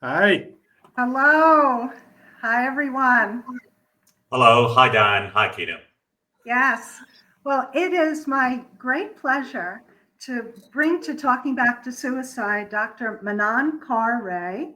Hi. Hello. Hi, everyone. Hello. Hi, Dan. Hi, Keenan. Yes. Well, it is my great pleasure to bring to Talking Back to Suicide Dr. Manan Kaur Ray.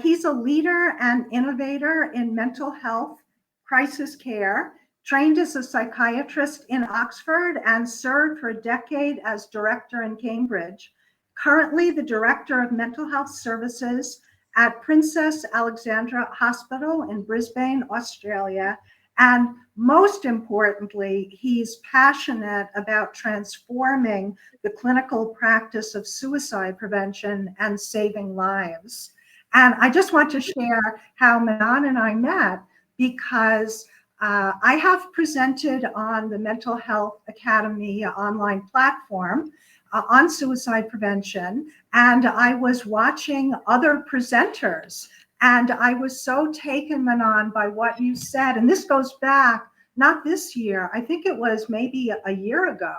He's a leader and innovator in mental health crisis care, trained as a psychiatrist in Oxford, and served for a decade as director in Cambridge. Currently, the director of mental health services at Princess Alexandra Hospital in Brisbane, Australia. And most importantly, he's passionate about transforming the clinical practice of suicide prevention and saving lives. And I just want to share how Manan and I met because I have presented on the Mental Health Academy online platform on suicide prevention, and I was watching other presenters. And I was so taken, Manan, by what you said. And this goes back, not this year, I think it was maybe a year ago,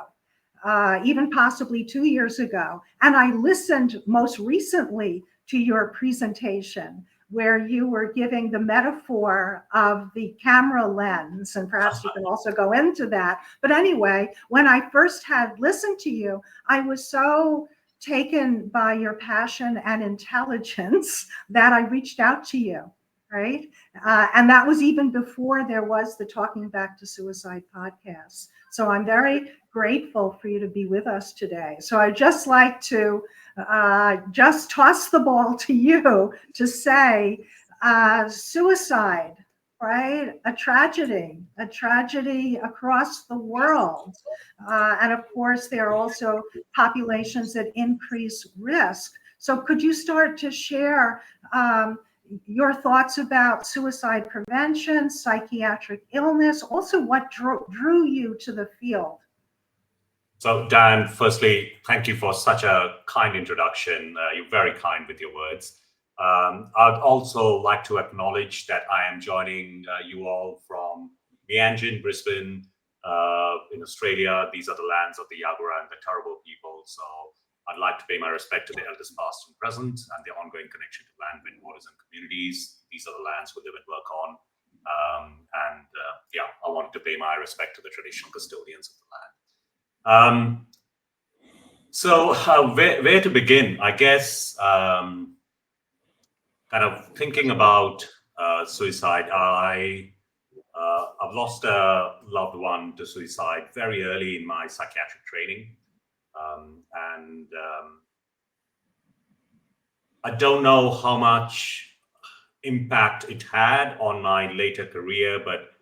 even possibly 2 years ago. And I listened most recently to your presentation where you were giving the metaphor of the camera lens, and perhaps you can also go into that. But anyway, when I first had listened to you, I was so taken by your passion and intelligence that I reached out to you, right? And that was even before there was the Talking Back to Suicide podcast. So I'm very grateful for you to be with us today. So I'd just like to just toss the ball to you to say suicide, right? A tragedy across the world. And of course, there are also populations at increased risk. So could you start to share your thoughts about suicide prevention, psychiatric illness, also what drew you to the field? So, Dan, firstly, thank you for such a kind introduction. You're very kind with your words. I'd also like to acknowledge that I am joining you all from Meanjin, Brisbane, in Australia. These are the lands of the Yagara and the Turrbal people. So I'd like to pay my respect to the elders past and present and the ongoing connection to land, wind, waters, and communities. These are the lands we live and work on. I wanted to pay my respect to the traditional custodians of the land. Where to begin? I guess kind of thinking about suicide. I've lost a loved one to suicide very early in my psychiatric training, and I don't know how much impact it had on my later career, but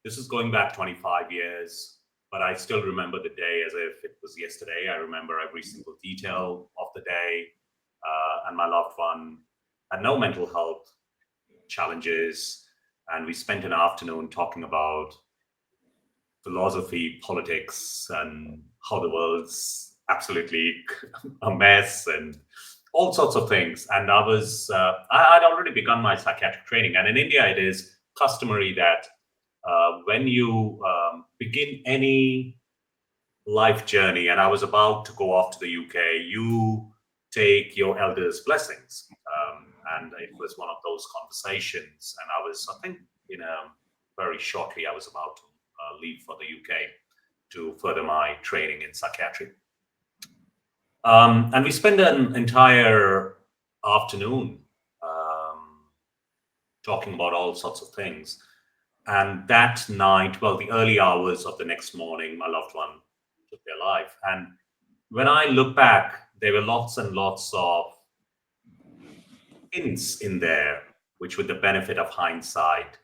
this is going back 25 years. But I still remember the day as if it was yesterday. I remember every single detail of the day, and my loved one had no mental health challenges. And we spent an afternoon talking about philosophy, politics, and how the world's absolutely a mess and all sorts of things. And I'd already begun my psychiatric training. And in India, it is customary that when you begin any life journey, and I was about to go off to the UK, you take your elders' blessings. And it was one of those conversations. And I think, very shortly, I was about to leave for the UK to further my training in psychiatry. And we spent an entire afternoon talking about all sorts of things. And that night, well, the early hours of the next morning, my loved one took their life. And when I look back, there were lots and lots of hints in there, which with the benefit of hindsight,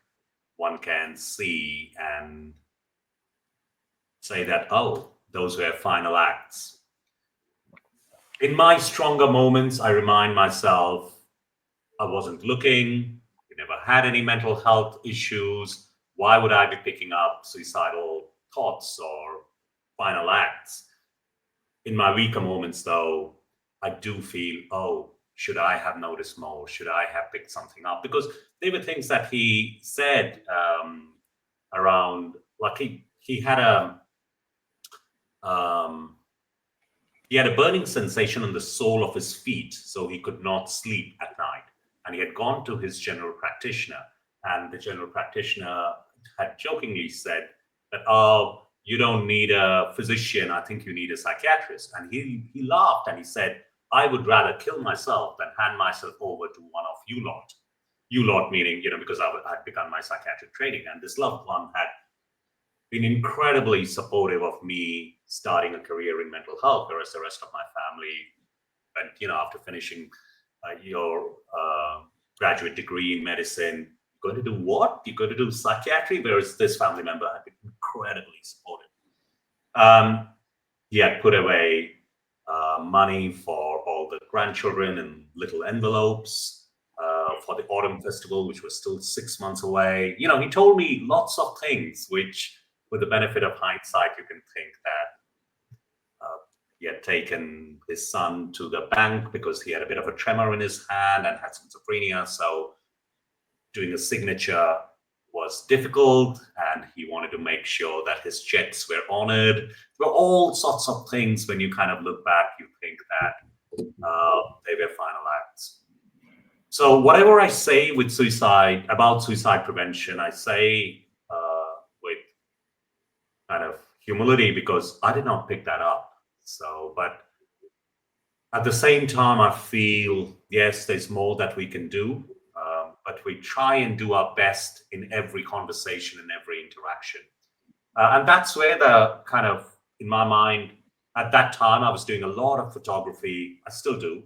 one can see and say that, oh, those were final acts. In my stronger moments, I remind myself I wasn't looking, we never had any mental health issues. Why would I be picking up suicidal thoughts or final acts? In my weaker moments, though, I do feel, oh, should I have noticed more? Should I have picked something up? Because they were things that he said around, like he had a burning sensation on the sole of his feet, so he could not sleep at night. and he had gone to his general practitioner, and the general practitioner had jokingly said that, "Oh, you don't need a physician. I think you need a psychiatrist." And he laughed and he said, "I would rather kill myself than hand myself over to one of you lot." You lot meaning, because I'd begun my psychiatric training, and this loved one had been incredibly supportive of me starting a career in mental health, whereas the rest of my family went, after finishing your graduate degree in medicine, you're going to do what? You're going to do psychiatry? Whereas this family member had been incredibly supportive. He had put away money for all the grandchildren in little envelopes for the autumn festival, which was still 6 months away. He told me lots of things, which, with the benefit of hindsight, you can think that he had taken his son to the bank because he had a bit of a tremor in his hand and had schizophrenia. So doing a signature was difficult, and he wanted to make sure that his checks were honored. There were all sorts of things. When you kind of look back, you think that they were final acts. So whatever I say about suicide prevention, I say with kind of humility, because I did not pick that up. So, but at the same time, I feel, yes, there's more that we can do, but we try and do our best in every conversation and every interaction. And that's where the kind of, in my mind, at that time, I was doing a lot of photography. I still do.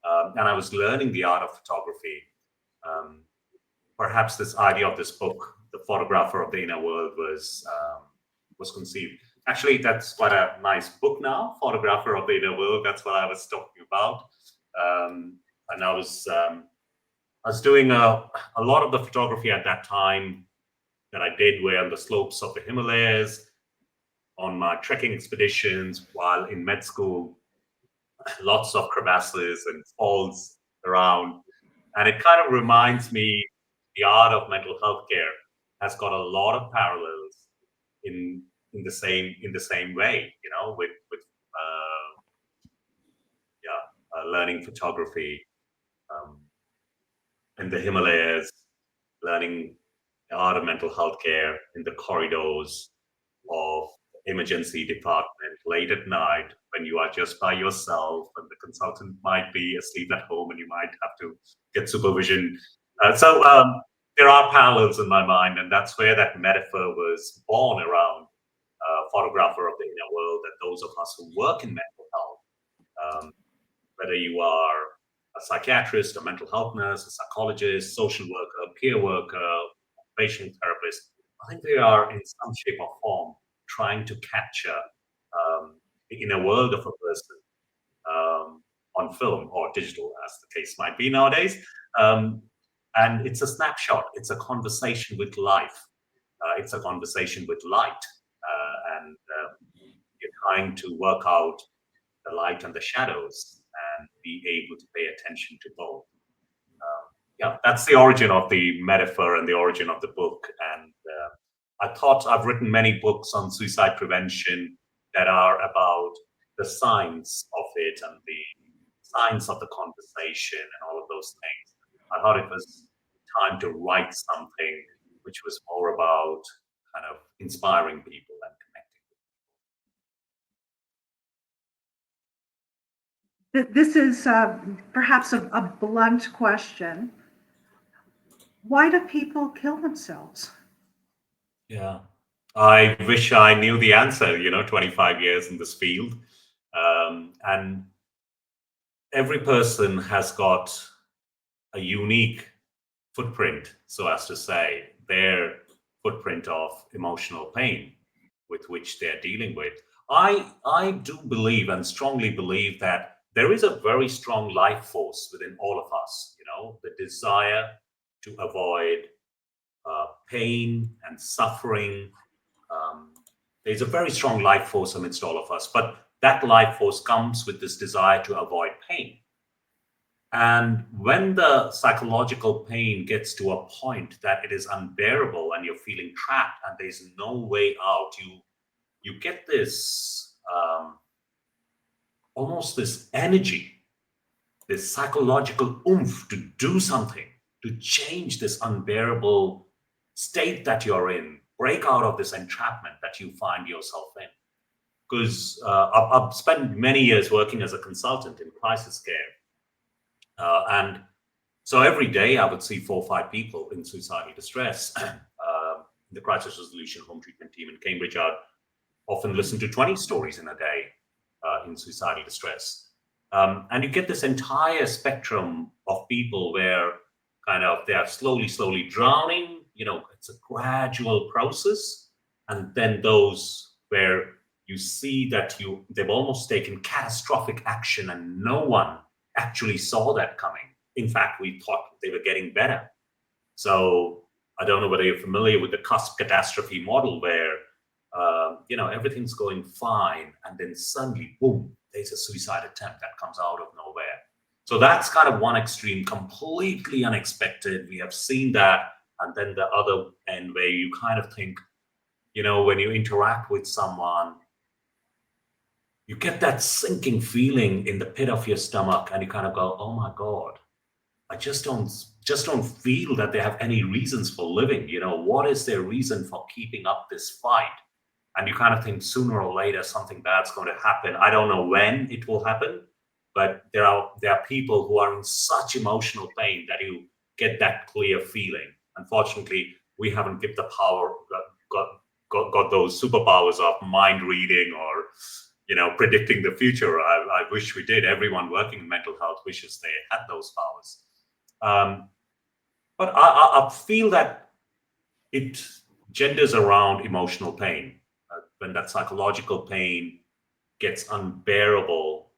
And I was learning the art of photography. Perhaps this idea of this book, The Photographer of the Inner World, was conceived. Actually, that's quite a nice book now, Photographer of the Inner World. That's what I was talking about. And I was doing a lot of the photography at that time that I did were on the slopes of the Himalayas, on my trekking expeditions while in med school, lots of crevasses and falls around. And it kind of reminds me the art of mental health care has got a lot of parallels in the same way, with learning photography in the Himalayas, learning the art of mental health care in the corridors of emergency department late at night when you are just by yourself and the consultant might be asleep at home and you might have to get supervision. So there are parallels in my mind, and that's where that metaphor was born around photographer of the inner world, that those of us who work in mental health, whether you are a psychiatrist, a mental health nurse, a psychologist, social worker, peer worker, patient therapist, I think they are in some shape or form trying to capture the inner world of a person on film or digital, as the case might be nowadays. And it's a snapshot. It's a conversation with life. It's a conversation with light. And you're trying to work out the light and the shadows and be able to pay attention to both. Yeah, that's the origin of the metaphor and the origin of the book. And I thought I've written many books on suicide prevention that are about the science of it and the science of the conversation and all of those things. I thought it was time to write something which was more about kind of inspiring people and connecting. This is perhaps a blunt question. Why do people kill themselves? Yeah, I wish I knew the answer, 25 years in this field. And every person has got a unique footprint, so as to say, their footprint of emotional pain with which they're dealing with. I do believe and strongly believe that there is a very strong life force within all of us, the desire to avoid pain and suffering. There's a very strong life force amidst all of us, but that life force comes with this desire to avoid pain. And when the psychological pain gets to a point that it is unbearable and you're feeling trapped and there's no way out, you get this almost this energy this psychological oomph to do something, to change this unbearable state that you're in, break out of this entrapment that you find yourself in. Because I've spent many years working as a consultant in crisis care. And so every day I would see 4 or 5 people in suicidal distress. The crisis resolution home treatment team in Cambridge, I'd often listen to 20 stories in a day in suicidal distress. And you get this entire spectrum of people where kind of they are slowly drowning. It's a gradual process. And then those where you see that they've almost taken catastrophic action and no one actually saw that coming. In fact, we thought they were getting better. So I don't know whether you're familiar with the cusp catastrophe model where, everything's going fine. And then suddenly, boom, there's a suicide attempt that comes out of nowhere. So that's kind of one extreme, completely unexpected. We have seen that. And then the other end where you kind of think, when you interact with someone, you get that sinking feeling in the pit of your stomach and you kind of go, oh my God, I just don't feel that they have any reasons for living. What is their reason for keeping up this fight? And you kind of think sooner or later something bad's going to happen. I don't know when it will happen, but there are people who are in such emotional pain that you get that clear feeling. Unfortunately, we haven't got the power, got those superpowers of mind reading or predicting the future. I wish we did. Everyone working in mental health wishes they had those powers. But I feel that it genders around emotional pain. When that psychological pain gets unbearable,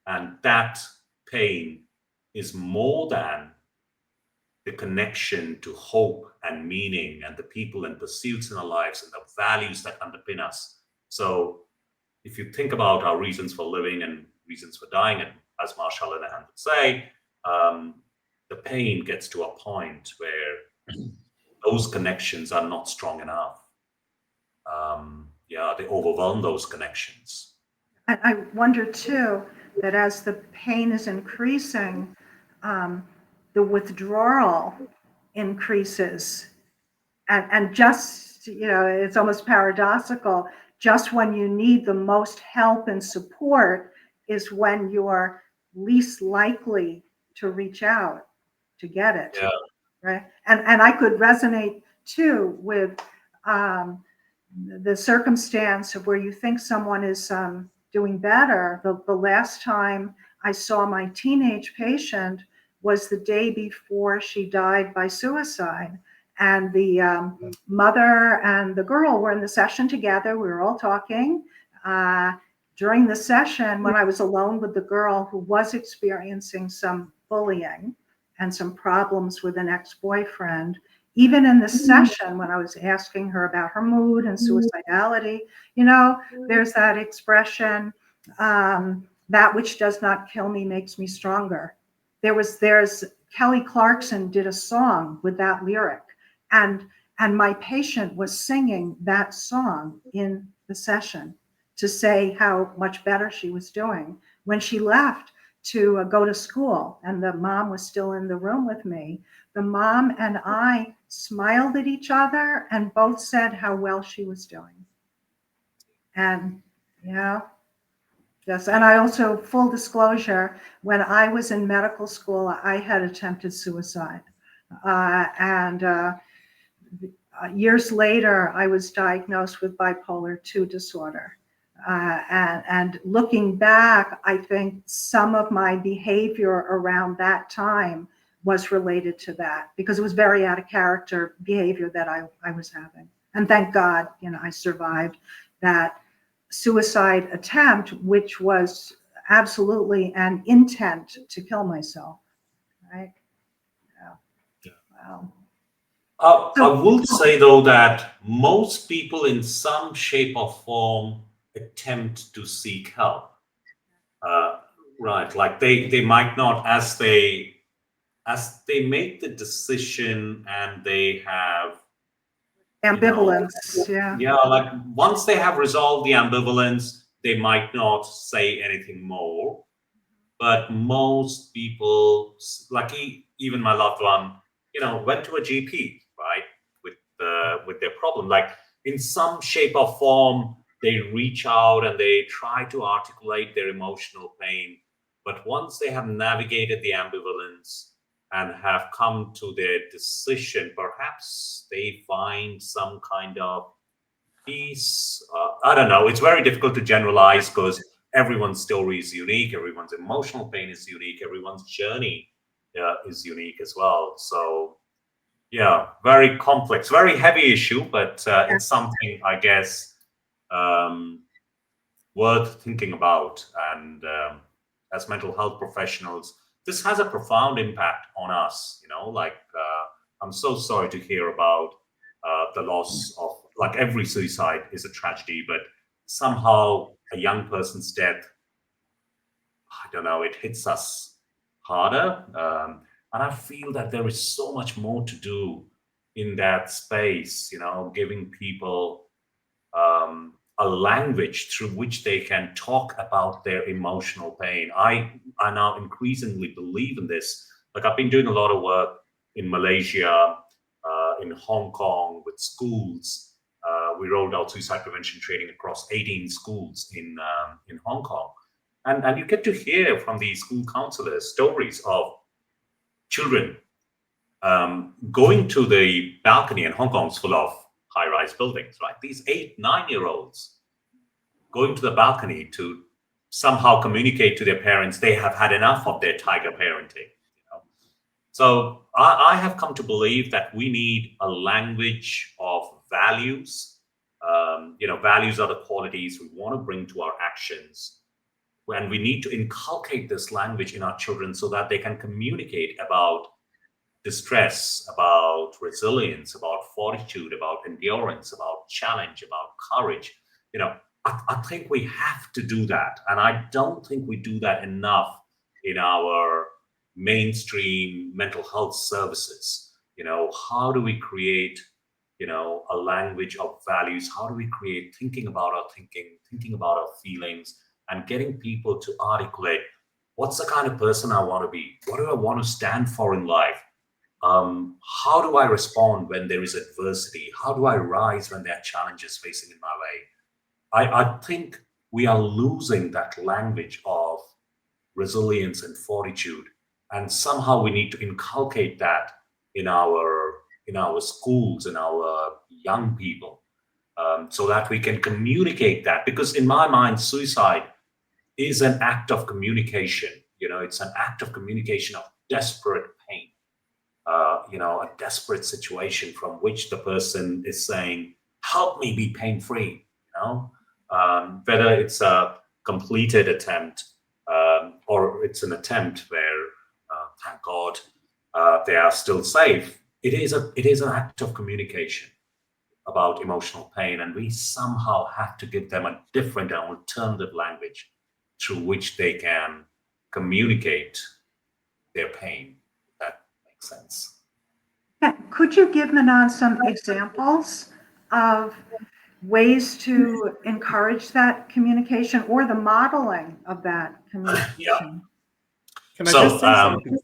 and that pain is more than the connection to hope and meaning and the people and pursuits in our lives and the values that underpin us. So if you think about our reasons for living and reasons for dying, and as Marsha Linehan would say, the pain gets to a point where those connections are not strong enough. They overwhelm those connections. I wonder too that as the pain is increasing, the withdrawal increases, and just it's almost paradoxical. Just when you need the most help and support is when you're least likely to reach out to get it. Yeah. Right. And I could resonate too with the circumstance of where you think someone is doing better. The last time I saw my teenage patient was the day before she died by suicide. And the mother and the girl were in the session together. We were all talking. During the session, when I was alone with the girl who was experiencing some bullying and some problems with an ex-boyfriend, even in the session when I was asking her about her mood and suicidality, there's that expression, that which does not kill me makes me stronger. There's Kelly Clarkson did a song with that lyric, and my patient was singing that song in the session to say how much better she was doing. When she left to go to school and the mom was still in the room with me, the mom and I smiled at each other and both said how well she was doing. And yes, and I also, full disclosure, when I was in medical school, I had attempted suicide. Years later, I was diagnosed with bipolar II disorder. And looking back, I think some of my behavior around that time was related to that, because it was very out of character behavior that I was having. And thank God, I survived that suicide attempt, which was absolutely an intent to kill myself, right? Yeah. Wow. I will say, though, that most people in some shape or form attempt to seek help. Right. Like they might not, as they make the decision and they have ambivalence. Like once they have resolved the ambivalence, they might not say anything more. but most people, like even my loved one, went to a GP, right, with their problem. Like in some shape or form, they reach out and they try to articulate their emotional pain. But once they have navigated the ambivalence and have come to their decision, perhaps they find some kind of peace. I don't know. It's very difficult to generalize because everyone's story is unique. Everyone's emotional pain is unique. Everyone's journey is unique as well. So, yeah, very complex, very heavy issue, but it's something, I guess, um, worth thinking about. And as mental health professionals, this has a profound impact on us. Like I'm so sorry to hear about the loss of, like, every suicide is a tragedy, but somehow a young person's death, I don't know, it hits us harder. And I feel that there is so much more to do in that space, giving people a language through which they can talk about their emotional pain. I now increasingly believe in this. Like I've been doing a lot of work in Malaysia, in Hong Kong with schools. We rolled out suicide prevention training across 18 schools in Hong Kong, and you get to hear from these school counselors stories of children going to the balcony, and Hong Kong's full of high-rise buildings, right? These 8, 9-year-olds going to the balcony to somehow communicate to their parents they have had enough of their tiger parenting. So I have come to believe that we need a language of values. Values are the qualities we want to bring to our actions. And we need to inculcate this language in our children so that they can communicate about distress, about resilience, about fortitude, about endurance, about challenge, about courage. I think we have to do that. And I don't think we do that enough in our mainstream mental health services. How do we create, a language of values? How do we create thinking about our thinking about our feelings, and getting people to articulate what's the kind of person I want to be? What do I want to stand for in life? How do I respond when there is adversity? How do I rise when there are challenges facing in my way? I think we are losing that language of resilience and fortitude, and somehow we need to inculcate that in our schools, in our young people, so that we can communicate that. Because in my mind, suicide is an act of communication. It's an act of communication of desperate pain. A desperate situation from which the person is saying, help me be pain-free, whether it's a completed attempt, or it's an attempt where, thank God, they are still safe. It is an act of communication about emotional pain, and we somehow have to give them a different and alternative language through which they can communicate their pain. If that makes sense. Could you give Manan some examples of ways to encourage that communication or the modeling of that communication? Yeah. Can I just say something?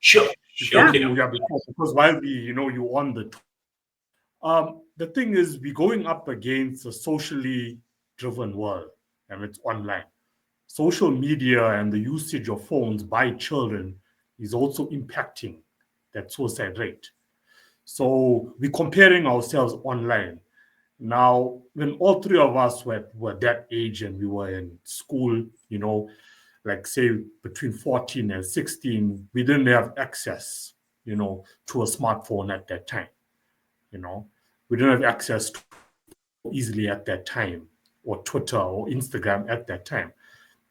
Sure. Because while you're on the thing is, we're going up against a socially driven world, and it's online. Social media and the usage of phones by children is also impacting that suicide rate. So we're comparing ourselves online. Now, when all three of us were that age and we were in school, like say between 14 and 16, we didn't have access, to a smartphone at that time. We didn't have access to easily at that time, or Twitter or Instagram at that time.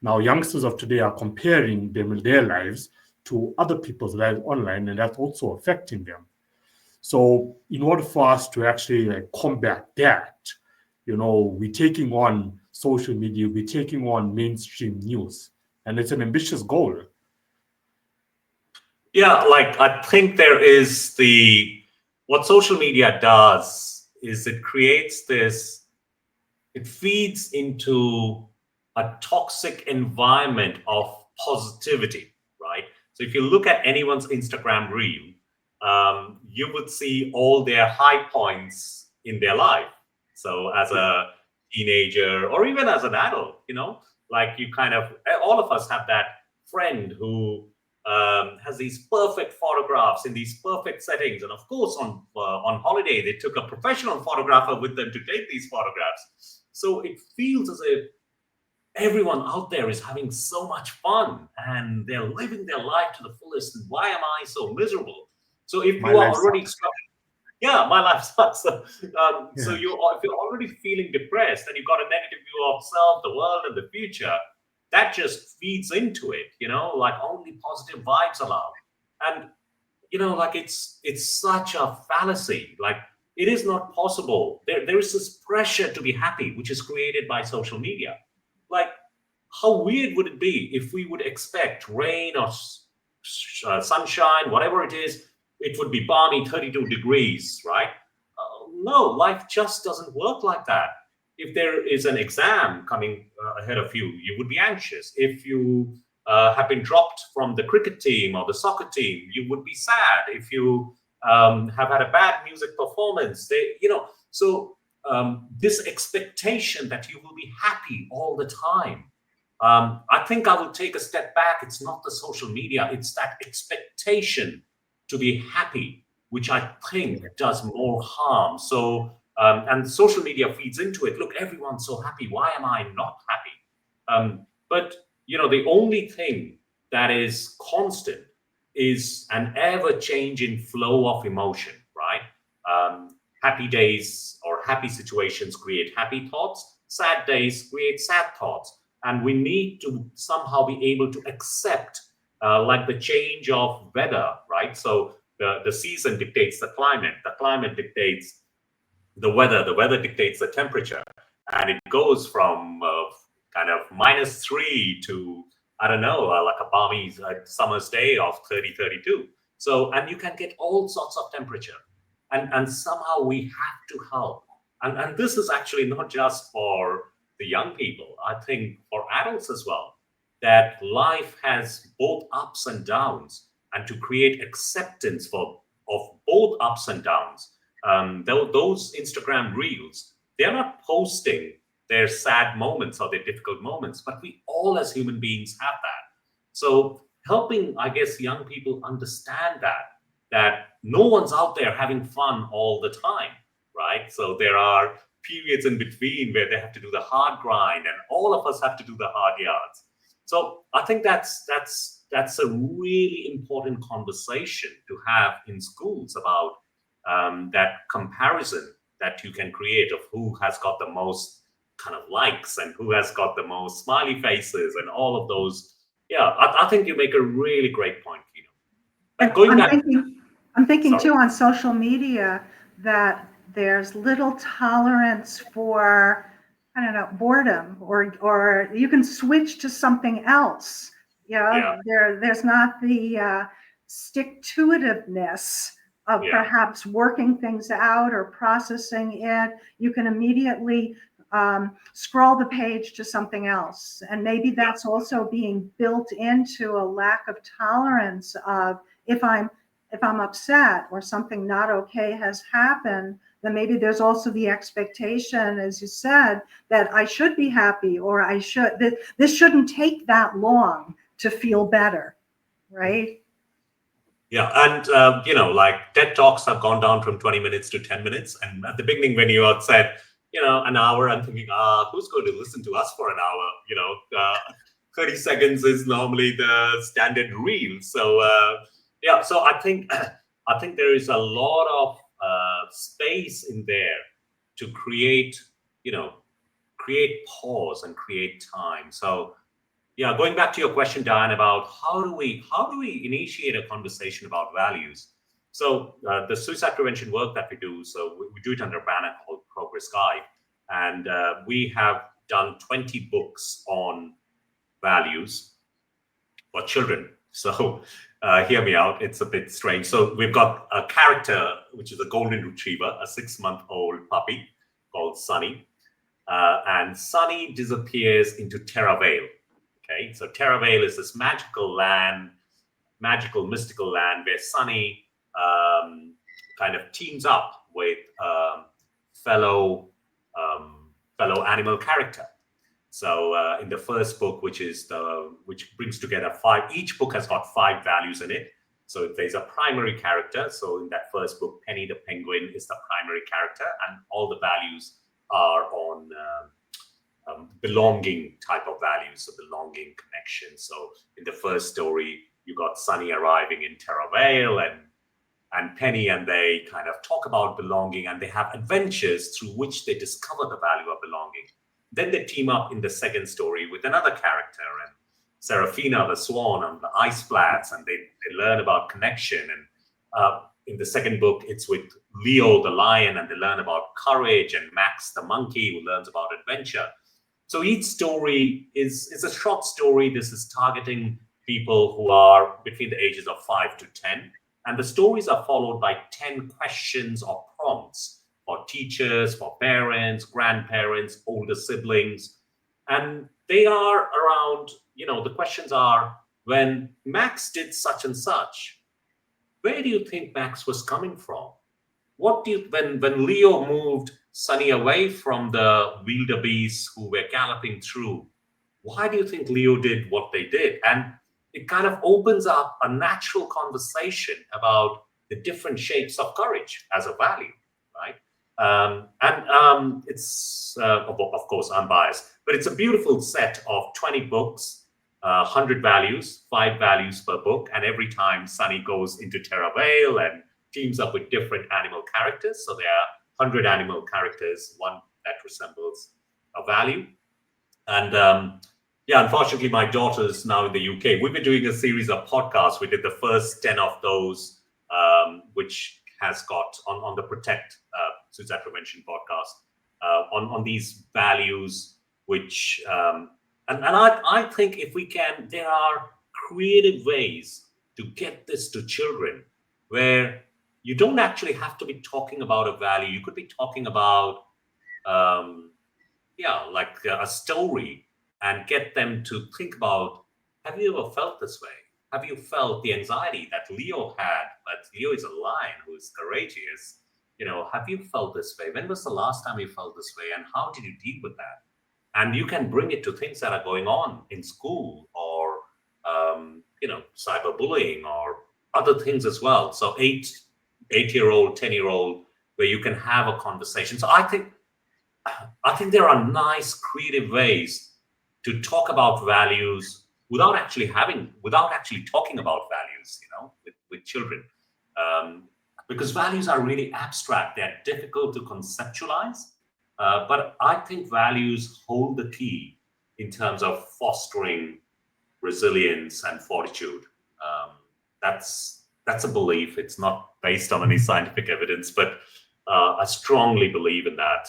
Now, youngsters of today are comparing their lives to other people's lives online, and that's also affecting them. So in order for us to actually combat that, we're taking on social media, we're taking on mainstream news, and it's an ambitious goal. Yeah, I think there is what social media does is it creates it feeds into a toxic environment of positivity, right? So if you look at anyone's Instagram reel, you would see all their high points in their life. So as a teenager or even as an adult, like you kind of, all of us have that friend who has these perfect photographs in these perfect settings. And of course, on holiday, they took a professional photographer with them to take these photographs. So it feels as if everyone out there is having so much fun and they're living their life to the fullest. And why am I so miserable? So if My you are life already sucks. struggling, my life sucks. So Yeah. if you're already feeling depressed and you've got a negative view of self, the world, and the future, that just feeds into it. Like only positive vibes allowed. And like it's such a fallacy. Like it is not possible. There is this pressure to be happy, which is created by social media. Like, how weird would it be if we would expect rain or sunshine, whatever it is, it would be balmy 32 degrees, right? No, life just doesn't work like that. If there is an exam coming ahead of you, you would be anxious. If you have been dropped from the cricket team or the soccer team, you would be sad. If you have had a bad music performance, this expectation that you will be happy all the time. I think I will take a step back. It's not the social media, it's that expectation to be happy, which I think does more harm. So, and social media feeds into it. Look, everyone's so happy. Why am I not happy? But, the only thing that is constant is an ever-changing flow of emotion, right? Happy days or happy situations create happy thoughts. Sad days create sad thoughts. And we need to somehow be able to accept like the change of weather, right? So the season dictates the climate dictates the weather dictates the temperature. And it goes from kind of -3 to, I don't know, like a balmy summer's day of 30, 32. So, and you can get all sorts of temperature. And somehow we have to help. And this is actually not just for the young people, I think for adults as well, that life has both ups and downs, and to create acceptance of both ups and downs. Those Instagram reels, they're not posting their sad moments or their difficult moments, but we all as human beings have that. So helping, I guess, young people understand that no one's out there having fun all the time, right? So there are periods in between where they have to do the hard grind, and all of us have to do the hard yards. So I think that's a really important conversation to have in schools about that comparison that you can create of who has got the most kind of likes and who has got the most smiley faces and all of those. Yeah, I think you make a really great point, Like going back. I'm thinking Sorry. too on social media that there's little tolerance for, I don't know, boredom, or you can switch to something else. Yeah. There's not the stick-to-itiveness of perhaps working things out or processing it. You can immediately scroll the page to something else. And maybe that's also being built into a lack of tolerance of, if I'm upset or something not okay has happened, then maybe there's also the expectation, as you said, that I should be happy, or that this shouldn't take that long to feel better, right? Yeah, and like TED Talks have gone down from 20 minutes to 10 minutes. And at the beginning, when you had said, an hour, I'm thinking, who's going to listen to us for an hour? 30 seconds is normally the standard reel. So so I think there is a lot of space in there to create pause and create time. So yeah, going back to your question, Diane, about how do we initiate a conversation about values? So the suicide prevention work that we do, so we do it under a banner called Progress Guide, and we have done 20 books on values for children. So hear me out, it's a bit strange. So we've got a character, which is a golden retriever, a 6-month-old puppy called Sunny. And Sunny disappears into Terra Vale. Okay, so Terravale is this magical land, magical mystical land where Sunny kind of teams up with fellow fellow animal character. So in the first book, which brings together each book has got 5 values in it. So there's a primary character. So in that first book, Penny the penguin is the primary character, and all the values are on belonging type of values, so belonging, connection. So in the first story, you got Sunny arriving in Terravale and Penny, and they kind of talk about belonging, and they have adventures through which they discover the value of belonging. Then they team up in the second story with another character, and Serafina the swan on the ice flats, and they learn about connection. And in the second book, it's with Leo the lion, and they learn about courage, and Max the monkey, who learns about adventure. So each story is a short story. This is targeting people who are between the ages of 5 to 10. And the stories are followed by 10 questions or prompts for teachers, for parents, grandparents, older siblings. And they are around, the questions are, when Max did such and such, where do you think Max was coming from? When Leo moved Sunny away from the wildebeest who were galloping through, why do you think Leo did what they did? And it kind of opens up a natural conversation about the different shapes of courage as a value, right? It's, of course, I'm biased, but it's a beautiful set of 20 books, 100 values, 5 values per book. And every time Sunny goes into Terravale and teams up with different animal characters. So there are 100 animal characters, one that resembles a value. And unfortunately, my daughter's now in the UK. We've been doing a series of podcasts. We did the first 10 of those, which has got on the Protect Suicide Prevention podcast, on these values, which, and I think if we can, there are creative ways to get this to children where you don't actually have to be talking about a value. You could be talking about, like a story, and get them to think about, have you ever felt this way? Have you felt the anxiety that Leo had? But Leo is a lion who is courageous. Have you felt this way? When was the last time you felt this way? And how did you deal with that? And you can bring it to things that are going on in school, or, cyberbullying, or other things as well. So 8-year-old, 10-year-old, where you can have a conversation. So I think there are nice creative ways to talk about values without actually talking about values, with children. Because values are really abstract. They're difficult to conceptualize. But I think values hold the key in terms of fostering resilience and fortitude. That's a belief. It's not based on any scientific evidence, but I strongly believe in that.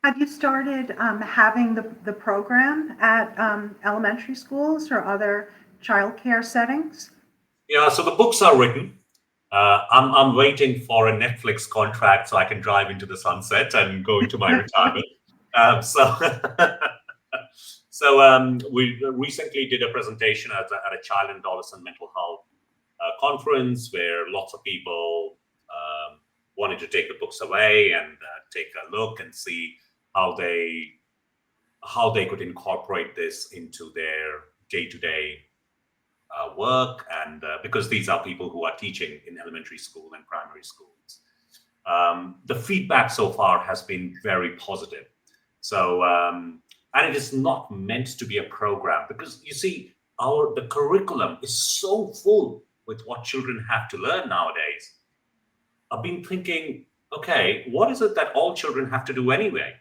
Have you started having the program at elementary schools or other childcare settings? Yeah, so the books are written. I'm waiting for a Netflix contract so I can drive into the sunset and go into my retirement. So we recently did a presentation at a Child and Adolescent Mental Health conference where lots of people wanted to take the books away and take a look and see how they could incorporate this into their day-to-day work, and because these are people who are teaching in elementary school and primary schools. The feedback so far has been very positive. So, and it is not meant to be a program, because you see, the curriculum is so full with what children have to learn nowadays. I've been thinking, okay, what is it that all children have to do anyway?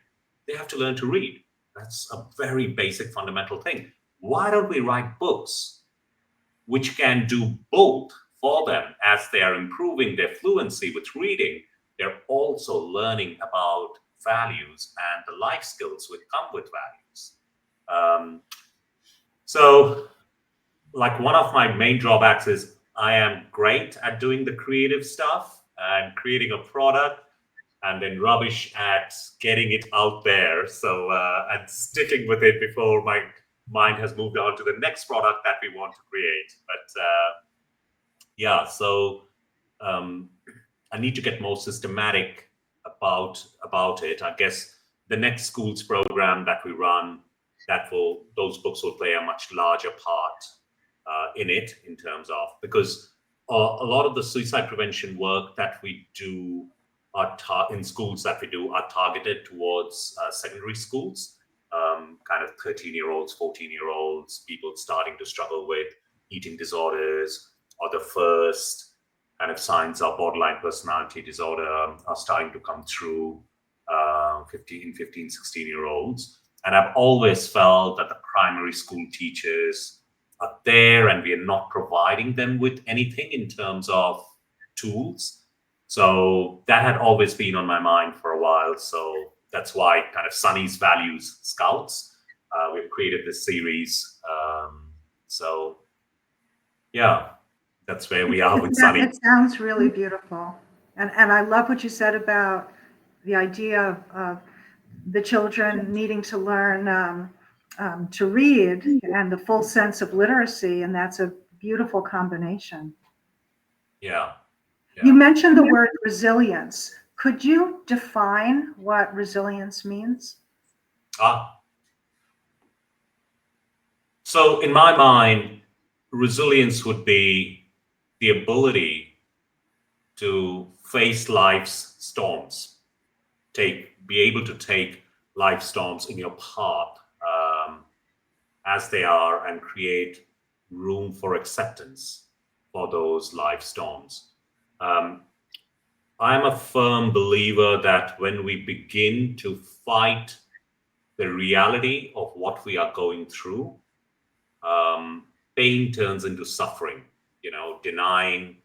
They have to learn to read. That's a very basic fundamental thing. Why don't we write books which can do both for them? As they are improving their fluency with reading, they're also learning about values and the life skills which come with values. So like, one of my main drawbacks is I am great at doing the creative stuff and creating a product. and then rubbish at getting it out there. So and sticking with it before my mind has moved on to the next product that we want to create. But yeah, so I need to get more systematic about it. I guess the next schools program that we run, those books will play a much larger part in it, in terms of, because a lot of the suicide prevention work that we do in schools that we do are targeted towards secondary schools, kind of 13-year-olds, 14-year-olds, people starting to struggle with eating disorders, or the first kind of signs of borderline personality disorder are starting to come through 15, 16-year-olds. And I've always felt that the primary school teachers are there and we are not providing them with anything in terms of tools. So that had always been on my mind for a while. So that's why kind of Sunny's Values Scouts, we've created this series. So yeah, that's where we are with Sunny. It sounds really beautiful. And I love what you said about the idea of the children needing to learn to read and the full sense of literacy. And that's a beautiful combination. Yeah. You mentioned the word resilience. Could you define what resilience means? So in my mind, resilience would be the ability to face life's storms, be able to take life storms in your path as they are, and create room for acceptance for those life storms. I'm a firm believer that when we begin to fight the reality of what we are going through, pain turns into suffering. Denying,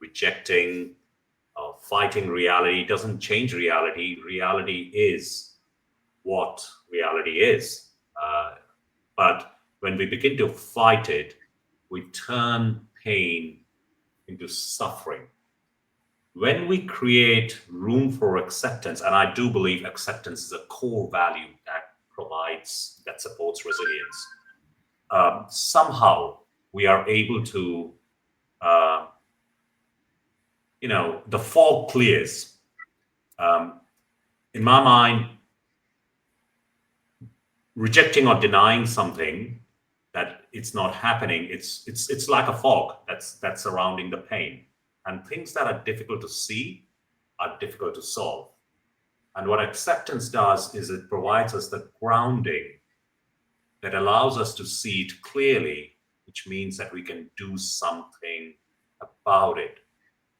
rejecting, fighting reality doesn't change reality. Reality is what reality is. But when we begin to fight it, we turn pain into suffering. When we create room for acceptance, and I do believe acceptance is a core value that supports resilience, somehow we are able to, the fog clears. In my mind, rejecting or denying something, that it's not happening, it's like a fog that's surrounding the pain. And things that are difficult to see are difficult to solve. And what acceptance does is it provides us the grounding that allows us to see it clearly, which means that we can do something about it.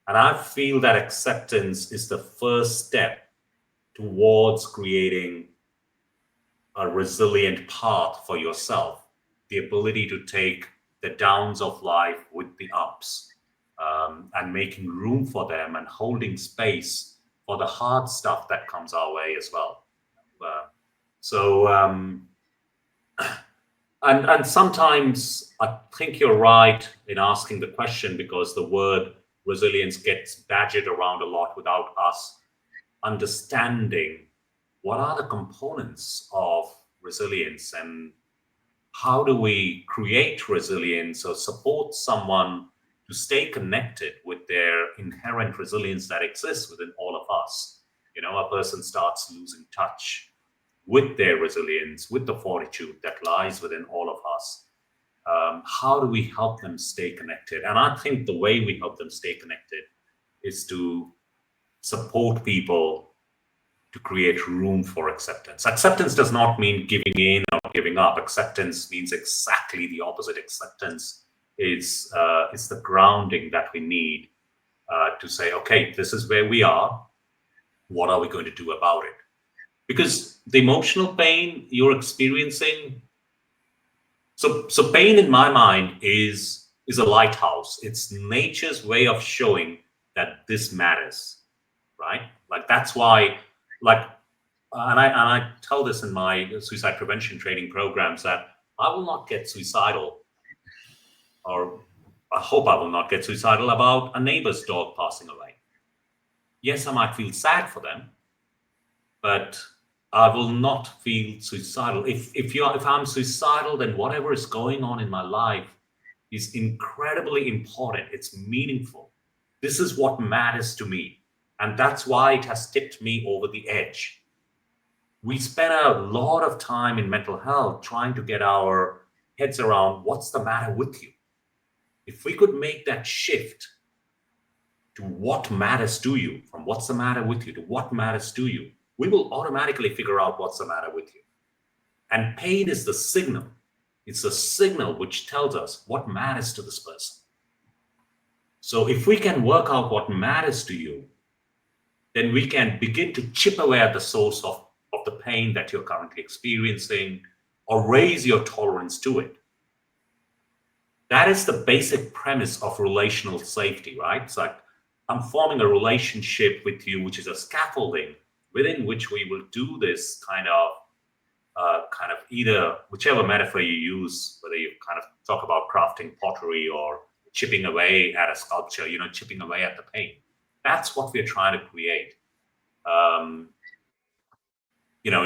And I feel that acceptance is the first step towards creating a resilient path for yourself, the ability to take the downs of life with the ups, and making room for them and holding space for the hard stuff that comes our way as well. And sometimes I think you're right in asking the question, because the word resilience gets badgered around a lot without us understanding what are the components of resilience and how do we create resilience or support someone to stay connected with their inherent resilience that exists within all of us. A person starts losing touch with their resilience, with the fortitude that lies within all of us. How do we help them stay connected? And I think the way we help them stay connected is to support people to create room for acceptance. Acceptance does not mean giving in or giving up. Acceptance means exactly the opposite. Acceptance is the grounding that we need to say, okay, this is where we are. What are we going to do about it? Because the emotional pain you're experiencing, so pain in my mind is a lighthouse. It's nature's way of showing that this matters, right? Like that's why, and I tell this in my suicide prevention training programs, that I will not get suicidal, or I hope I will not get suicidal about a neighbor's dog passing away. Yes, I might feel sad for them, but I will not feel suicidal. If I'm suicidal, then whatever is going on in my life is incredibly important. It's meaningful. This is what matters to me. And that's why it has tipped me over the edge. We spend a lot of time in mental health trying to get our heads around what's the matter with you. If we could make that shift to what matters to you, from what's the matter with you to what matters to you, we will automatically figure out what's the matter with you. And pain is the signal. It's a signal which tells us what matters to this person. So if we can work out what matters to you, then we can begin to chip away at the source of the pain that you're currently experiencing, or raise your tolerance to it. That is the basic premise of relational safety, right? It's like I'm forming a relationship with you, which is a scaffolding within which we will do this kind of either whichever metaphor you use, whether you kind of talk about crafting pottery or chipping away at a sculpture, chipping away at the pain. That's what we're trying to create.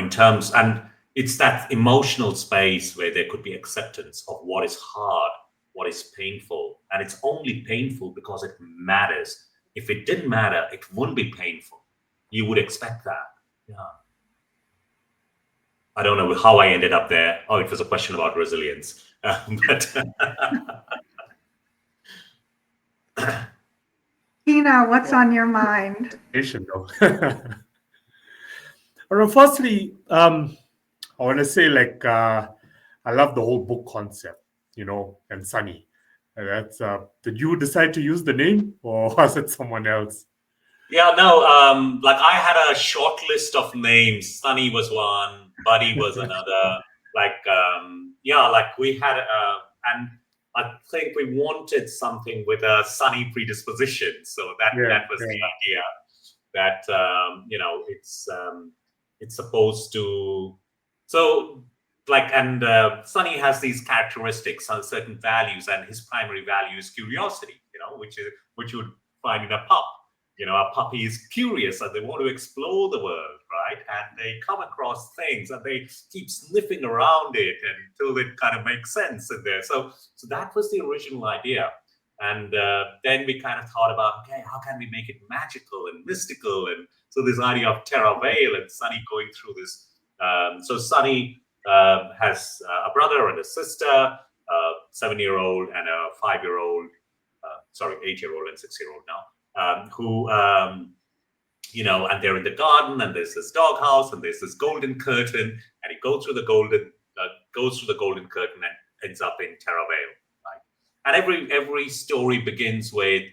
In terms, and it's that emotional space where there could be acceptance of what is hard, what is painful, and it's only painful because it matters. If it didn't matter, it wouldn't be painful. You would expect that. Yeah. I don't know how I ended up there. Oh, it was a question about resilience. Tina, what's on your mind? Firstly, I want to say I love the whole book concept, and Sunny. That's did you decide to use the name, or was it someone else? Yeah, no. I had a short list of names. Sunny was one. Buddy was another. We had, and I think we wanted something with a sunny predisposition. So that was the idea. That it's supposed to. So Sunny has these characteristics, certain values, and his primary value is curiosity. Which you would find in a pup. A puppy is curious and they want to explore the world, right? And they come across things and they keep sniffing around it until it kind of makes sense in there. So that was the original idea. And then we kind of thought about, okay, how can we make it magical and mystical? And so this idea of Terra Vale and Sunny going through this. So Sunny has a brother and a sister, a 7-year-old and a 5-year-old, 8-year-old and 6-year-old now. And they're in the garden, and there's this doghouse, and there's this golden curtain, and he goes through the golden curtain and ends up in Terra Vale, right? And every story begins with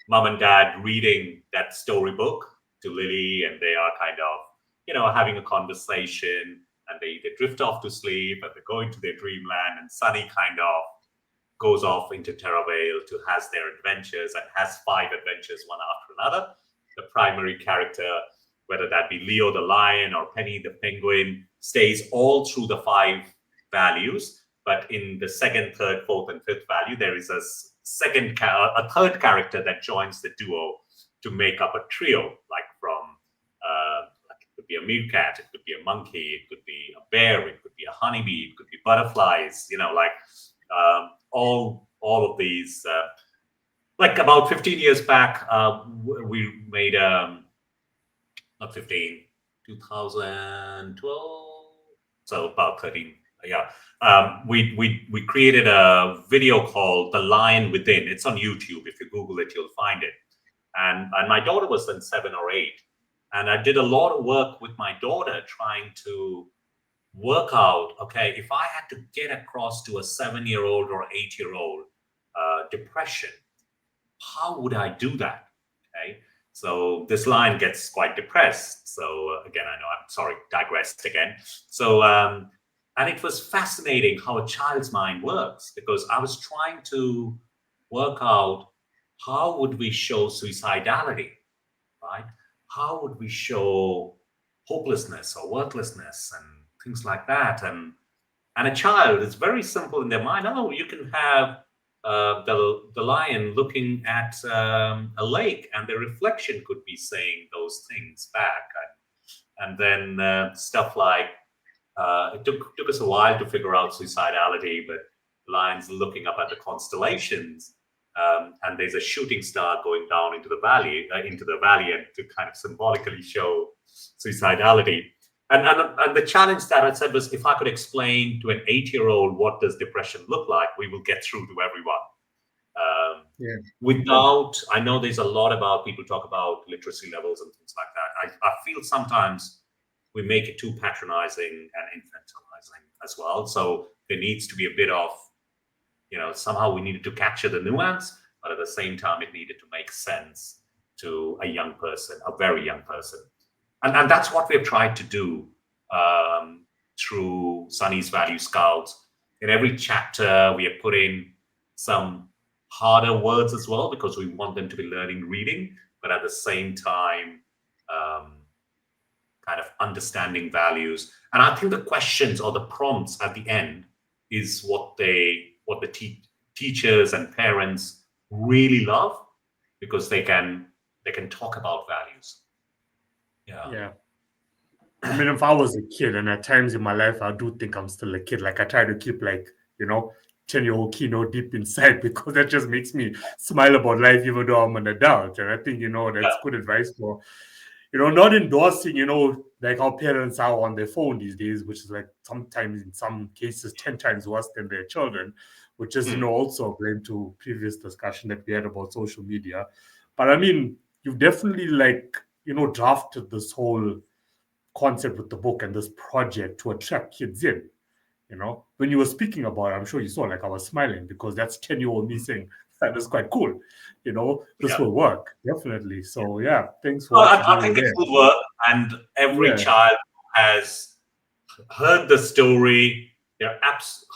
mom and dad reading that storybook to Lily, and they are kind of, having a conversation, and they drift off to sleep, and they go into their dreamland, and Sunny kind of goes off into Terra Vale to has their adventures and has 5 adventures one after another. The primary character, whether that be Leo the lion or Penny the penguin, stays all through the 5 values. But in the 2nd, 3rd, 4th, and 5th value, there is a third character that joins the duo to make up a trio, it could be a meerkat, it could be a monkey, it could be a bear, it could be a honeybee, it could be butterflies, all of these. About 15 years back, we made 2012, so about 13. We created a video called The Lion Within. It's on YouTube. If you Google it, you'll find it. And my daughter was then 7 or 8, and I did a lot of work with my daughter trying to work out, okay, if I had to get across to a 7-year-old or 8-year-old depression, how would I do that? Okay, so this lion gets quite depressed. So again, I know, I'm sorry, digressed again. So and it was fascinating how a child's mind works, because I was trying to work out how would we show suicidality, right? How would we show hopelessness or worthlessness and things like that? And a child is very simple in their mind. Oh, you can have the lion looking at a lake, and the reflection could be saying those things back. And then stuff like it took us a while to figure out suicidality, but Lion's looking up at the constellations, and there's a shooting star going down into the valley, and to kind of symbolically show suicidality. And the challenge that I said was, if I could explain to an 8-year-old what does depression look like, we will get through to everyone. Without, I know there's a lot about, people talk about literacy levels and things like that. I feel sometimes we make it too patronizing and infantilizing as well. So there needs to be a bit of, somehow we needed to capture the nuance, but at the same time, it needed to make sense to a young person, a very young person. And that's what we've tried to do through Sunny's Value Scouts. In every chapter, we have put in some harder words as well, because we want them to be learning reading, but at the same time, kind of understanding values. And I think the questions or the prompts at the end is what the teachers and parents really love, because they can talk about values. Yeah. I mean, if I was a kid, and at times in my life, I do think I'm still a kid. Like, I try to keep 10-year-old Kino deep inside, because that just makes me smile about life, even though I'm an adult. And I think, that's good advice for, not endorsing, like how parents are on their phone these days, which is like sometimes in some cases 10 times worse than their children, which is, also blame to previous discussion that we had about social media. But I mean, you've definitely drafted this whole concept with the book and this project to attract kids in. When you were speaking about it, I'm sure you saw, I was smiling, because that's 10-year-old me saying that is quite cool. This will work, definitely. So thanks for. I think it will work, and every child has heard the story. They're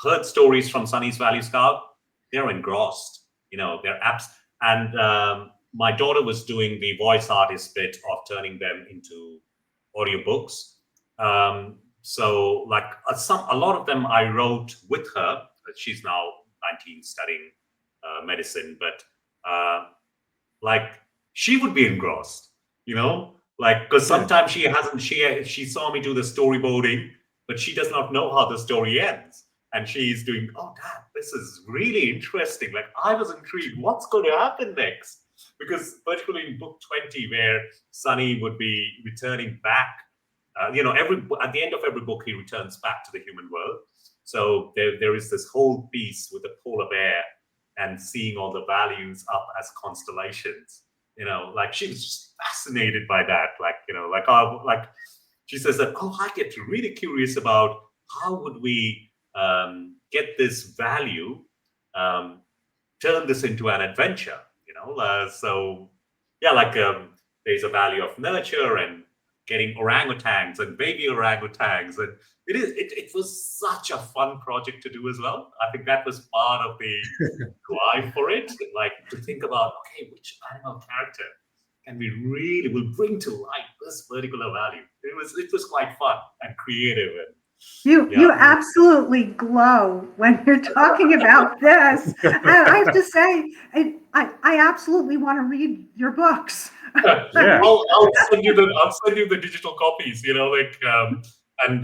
heard stories from Sunny's Value Scout. They're engrossed. They're apps. And my daughter was doing the voice artist bit of turning them into audiobooks. So a lot of them I wrote with her. She's now 19, studying medicine, but she would be engrossed, because sometimes she saw me do the storyboarding, but she does not know how the story ends. And she's doing, oh, Dad, this is really interesting. I was intrigued. What's going to happen next? Because particularly in book 20, where Sunny would be returning back, at the end of every book, he returns back to the human world. So there is this whole piece with the polar bear and seeing all the values up as constellations. She was just fascinated by that. She says that, I get really curious about how would we get this value, turn this into an adventure, there's a value of nurture and getting orangutans and baby orangutans. And it was such a fun project to do as well. I think that was part of the drive for it, to think about, okay, which animal character can we really will bring to light this particular value. It was quite fun and creative. And you absolutely glow when you're talking about this. I have to say, I absolutely want to read your books. I'll send you the digital copies. And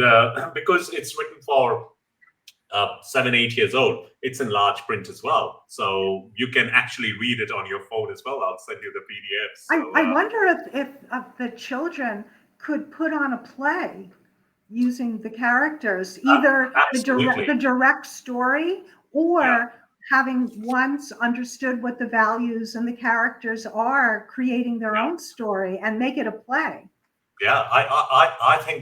because it's written for 7-8 years old, it's in large print as well, so you can actually read it on your phone as well. I'll send you the PDFs. So, I wonder if the children could put on a play using the characters, either the direct story, or having once understood what the values and the characters are, creating their own story and make it a play. I think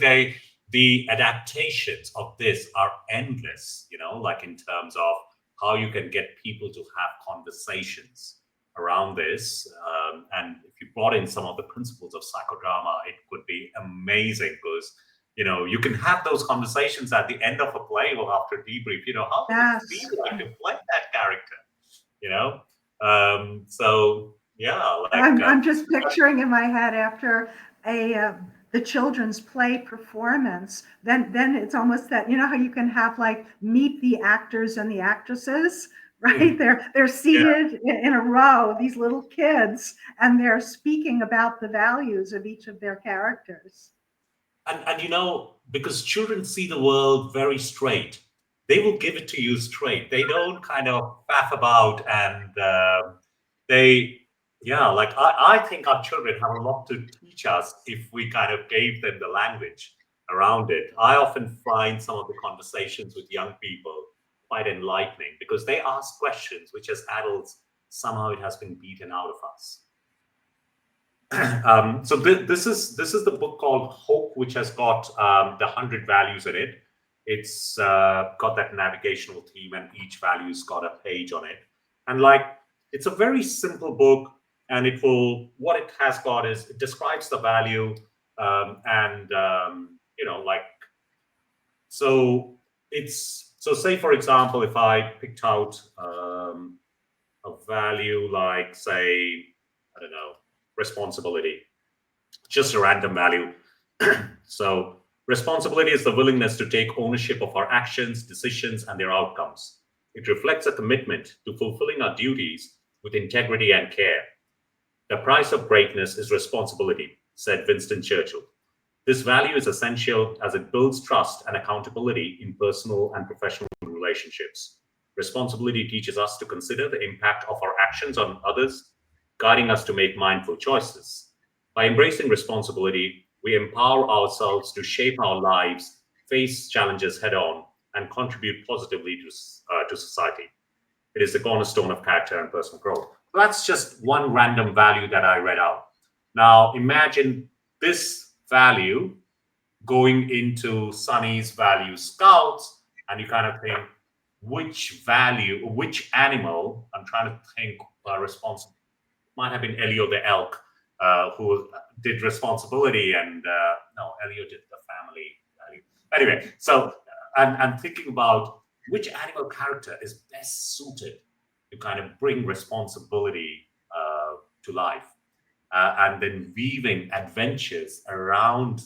the adaptations of this are endless, in terms of how you can get people to have conversations around this. And if you brought in some of the principles of psychodrama, it could be amazing, because you can have those conversations at the end of a play or after debrief. How would it be like to play that character? I'm just picturing in my head after the children's play performance. Then it's almost that, how you can have meet the actors and the actresses, right? They're seated in a row, these little kids, and they're speaking about the values of each of their characters. and because children see the world very straight, they will give it to you straight. They don't kind of faff about, and they, yeah, like I think our children have a lot to teach us if we kind of gave them the language around it. I often find some of the conversations with young people quite enlightening because they ask questions which, as adults, somehow it has been beaten out of us. So this is the book called Hope, which has got the 100 values in it. It's got that navigational theme, and each value's got a page on it. And like, it's a very simple book, and what it has got is it describes the value, like, so say for example, if I picked out a value like, say, I don't know, responsibility, just a random value. So responsibility is the willingness to take ownership of our actions, decisions, and their outcomes. It reflects a commitment to fulfilling our duties with integrity and care. The price of greatness is responsibility, said Winston Churchill. This value is essential as it builds trust and accountability in personal and professional relationships. Responsibility teaches us to consider the impact of our actions on others, guiding us to make mindful choices. By embracing responsibility, we empower ourselves to shape our lives, face challenges head on, and contribute positively to society. It is the cornerstone of character and personal growth. That's just one random value that I read out. Now, imagine this value going into Sunny's Value Scouts, and you kind of think, which animal, I'm trying to think, responsible, might have been Elio the elk, who did responsibility, and no, Elio did the family value. Anyway, so I'm thinking about which animal character is best suited to kind of bring responsibility to life, and then weaving adventures around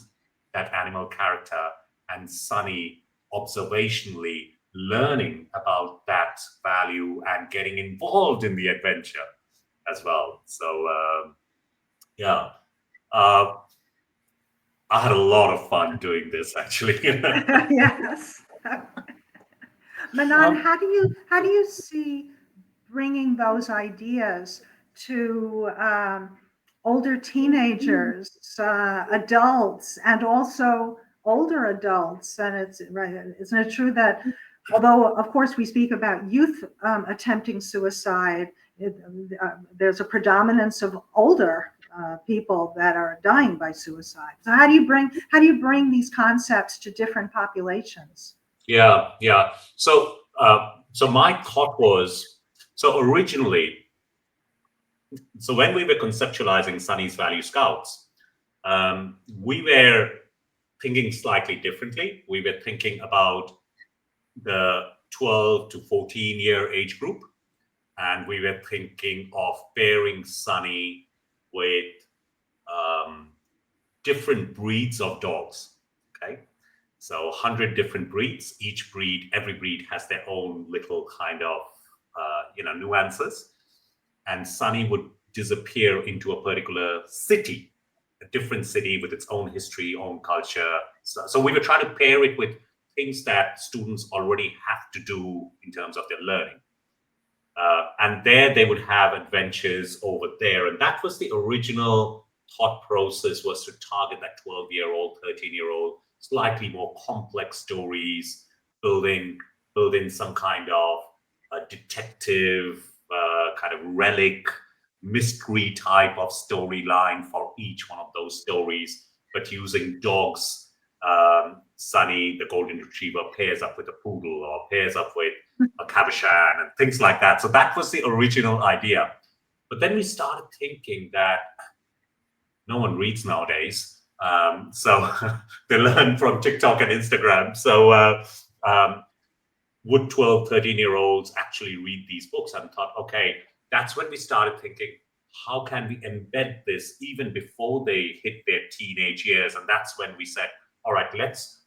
that animal character, and Sunny observationally learning about that value and getting involved in the adventure as well. So yeah, I had a lot of fun doing this, actually. Yes. Manan, how do you see bringing those ideas to older teenagers, adults, and also older adults? And isn't it true that although, of course, we speak about youth attempting suicide, there's a predominance of older people that are dying by suicide. So how do you bring these concepts to different populations? Yeah. So my thought was, originally, when we were conceptualizing Sunny's Value Scouts, we were thinking slightly differently. We were thinking about the 12 to 14-year age group, and we were thinking of pairing Sunny with different breeds of dogs. Okay, so 100 different breeds. Every breed has their own little kind of nuances, and Sunny would disappear into a particular city, a different city with its own history, own culture. So we were trying to pair it with things that students already have to do in terms of their learning. And there they would have adventures over there. And that was the original thought process, was to target that 12-year-old, 13-year-old, slightly more complex stories, building some kind of detective, kind of relic, mystery type of storyline for each one of those stories, but using dogs. Sunny, the golden retriever, pairs up with a poodle or pairs up with a Cavachon and things like that. So that was the original idea. But then we started thinking that no one reads nowadays. So they learn from TikTok and Instagram. So would 12, 13-year-olds actually read these books? And thought, okay, that's when we started thinking, how can we embed this even before they hit their teenage years? And that's when we said, all right,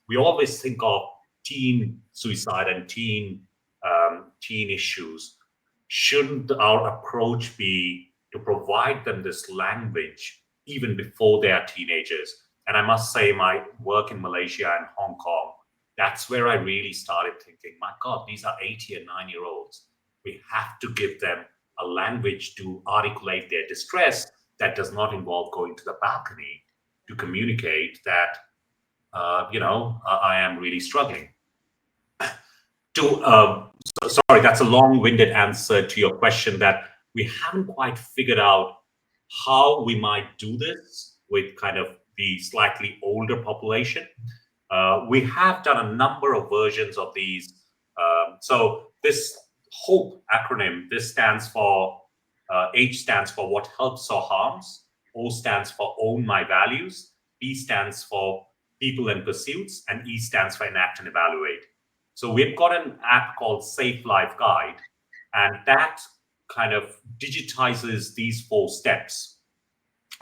we always think of teen suicide and teen issues. Shouldn't our approach be to provide them this language even before they are teenagers? And I must say, my work in Malaysia and Hong Kong, that's where I really started thinking, my God, these are 8 and 9-year-olds. We have to give them a language to articulate their distress that does not involve going to the balcony to communicate that, I am really struggling. Sorry, that's a long-winded answer to your question that we haven't quite figured out how we might do this with kind of the slightly older population. We have done a number of versions of these. So this HOPE acronym, this stands for, H stands for what helps or harms, O stands for own my values, P stands for people and pursuits, and E stands for enact and evaluate. So we've got an app called Safe Life Guide, and that kind of digitizes these 4 steps.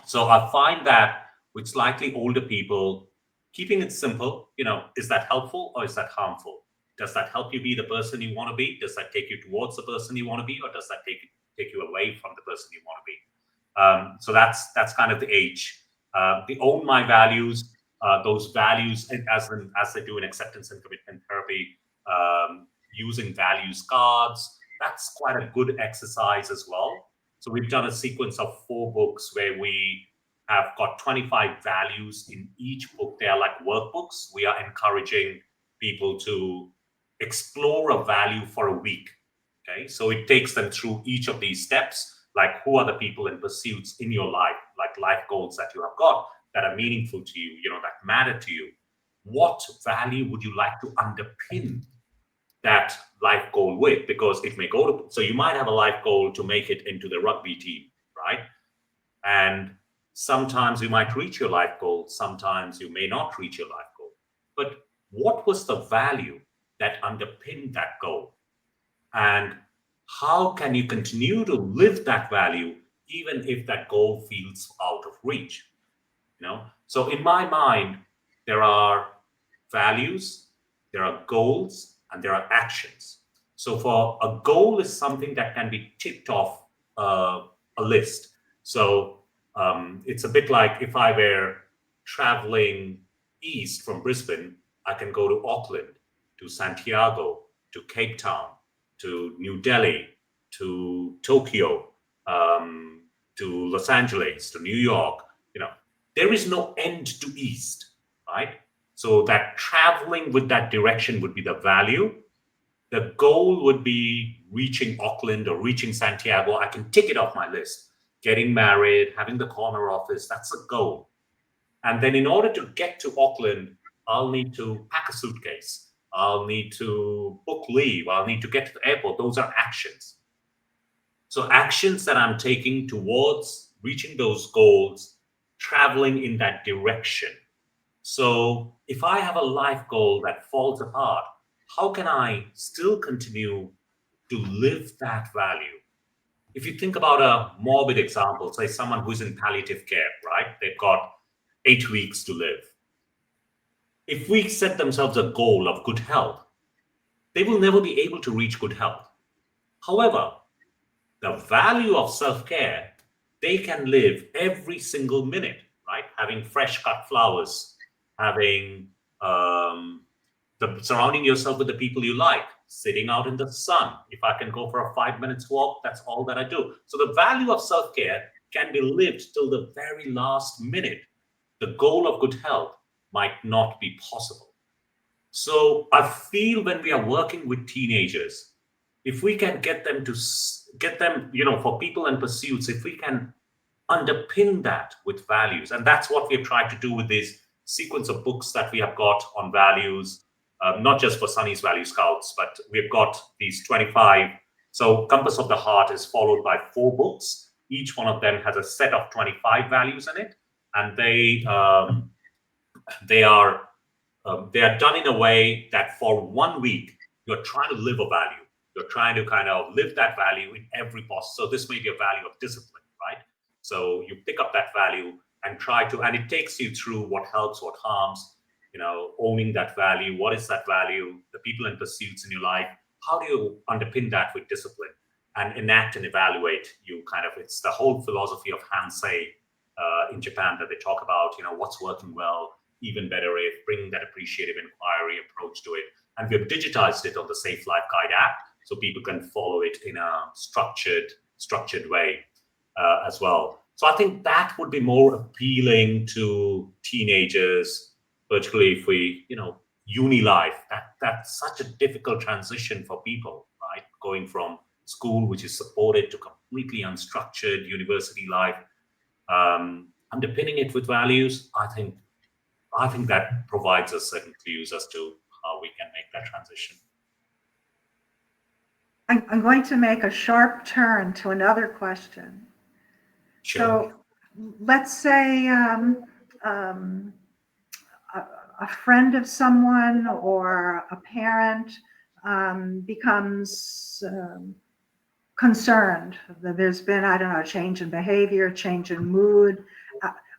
So I find that with slightly older people, keeping it simple, is that helpful or is that harmful? Does that help you be the person you want to be? Does that take you towards the person you want to be, or does that take you away from the person you want to be? So that's kind of the H. The own my values, those values, as they do in acceptance and commitment therapy, using values cards. That's quite a good exercise as well. So we've done a sequence of 4 books where we have got 25 values in each book. They are like workbooks. We are encouraging people to explore a value for a week. Okay, so it takes them through each of these steps, like who are the people and pursuits in your life, like life goals that you have got that are meaningful to you, that matter to you. What value would you like to underpin that life goal with? Because it may go to, so you might have a life goal to make it into the rugby team, right? And sometimes you might reach your life goal, sometimes you may not reach your life goal. But what was the value that underpinned that goal? And how can you continue to live that value even if that goal feels out of reach? So in my mind, there are values, there are goals, and there are actions. So for a goal is something that can be ticked off a list. So it's a bit like if I were traveling east from Brisbane, I can go to Auckland, to Santiago, to Cape Town, to New Delhi, to Tokyo, to Los Angeles, to New York. There is no end to east, right? So that traveling with that direction would be the value. The goal would be reaching Auckland or reaching Santiago. I can tick it off my list. Getting married, having the corner office, that's a goal. And then in order to get to Auckland, I'll need to pack a suitcase. I'll need to book leave. I'll need to get to the airport. Those are actions. So actions that I'm taking towards reaching those goals, traveling in that direction. So if I have a life goal that falls apart, how can I still continue to live that value? If you think about a morbid example, say someone who's in palliative care, right? They've got 8 weeks to live. If we set themselves a goal of good health, they will never be able to reach good health. However, the value of self-care, they can live every single minute, right? Having fresh cut flowers, having surrounding yourself with the people you like, sitting out in the sun. If I can go for a 5 minutes walk, that's all that I do. So the value of self-care can be lived till the very last minute. The goal of good health might not be possible. So I feel when we are working with teenagers, if we can get them, for people and pursuits, if we can underpin that with values, and that's what we've tried to do with this sequence of books that we have got on values, not just for Sunny's Value Scouts, but we've got these 25. So Compass of the Heart is followed by 4 books. Each one of them has a set of 25 values in it, and they are done in a way that for 1 week you're trying to live a value. You're trying to kind of live that value in every possible. So this may be a value of discipline, right? So you pick up that value and and it takes you through what helps, what harms, owning that value. What is that value? The people and pursuits in your life. How do you underpin that with discipline and enact and evaluate? It's the whole philosophy of Hansei in Japan that they talk about, what's working well, even better if, bringing that appreciative inquiry approach to it. And we have digitized it on the Safe Life Guide app, so people can follow it in a structured way as well. So I think that would be more appealing to teenagers, particularly if we, uni life. That's such a difficult transition for people, right? Going from school, which is supported, to completely unstructured university life. Underpinning it with values, I think that provides us certain clues as to how we can make that transition. I'm going to make a sharp turn to another question. Sure. So let's say a friend of someone or a parent becomes concerned that there's been, I don't know, a change in behavior, change in mood.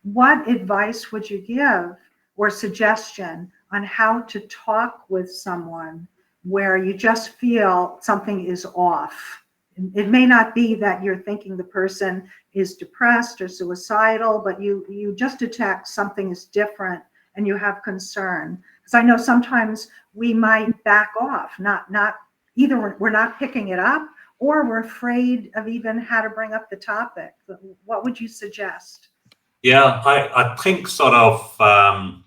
What advice would you give or suggestion on how to talk with someone where you just feel something is off? It may not be that you're thinking the person is depressed or suicidal, but you just detect something is different and you have concern. Because I know sometimes we might back off, not either we're not picking it up or we're afraid of even how to bring up the topic. What would you suggest? Yeah, I think sort of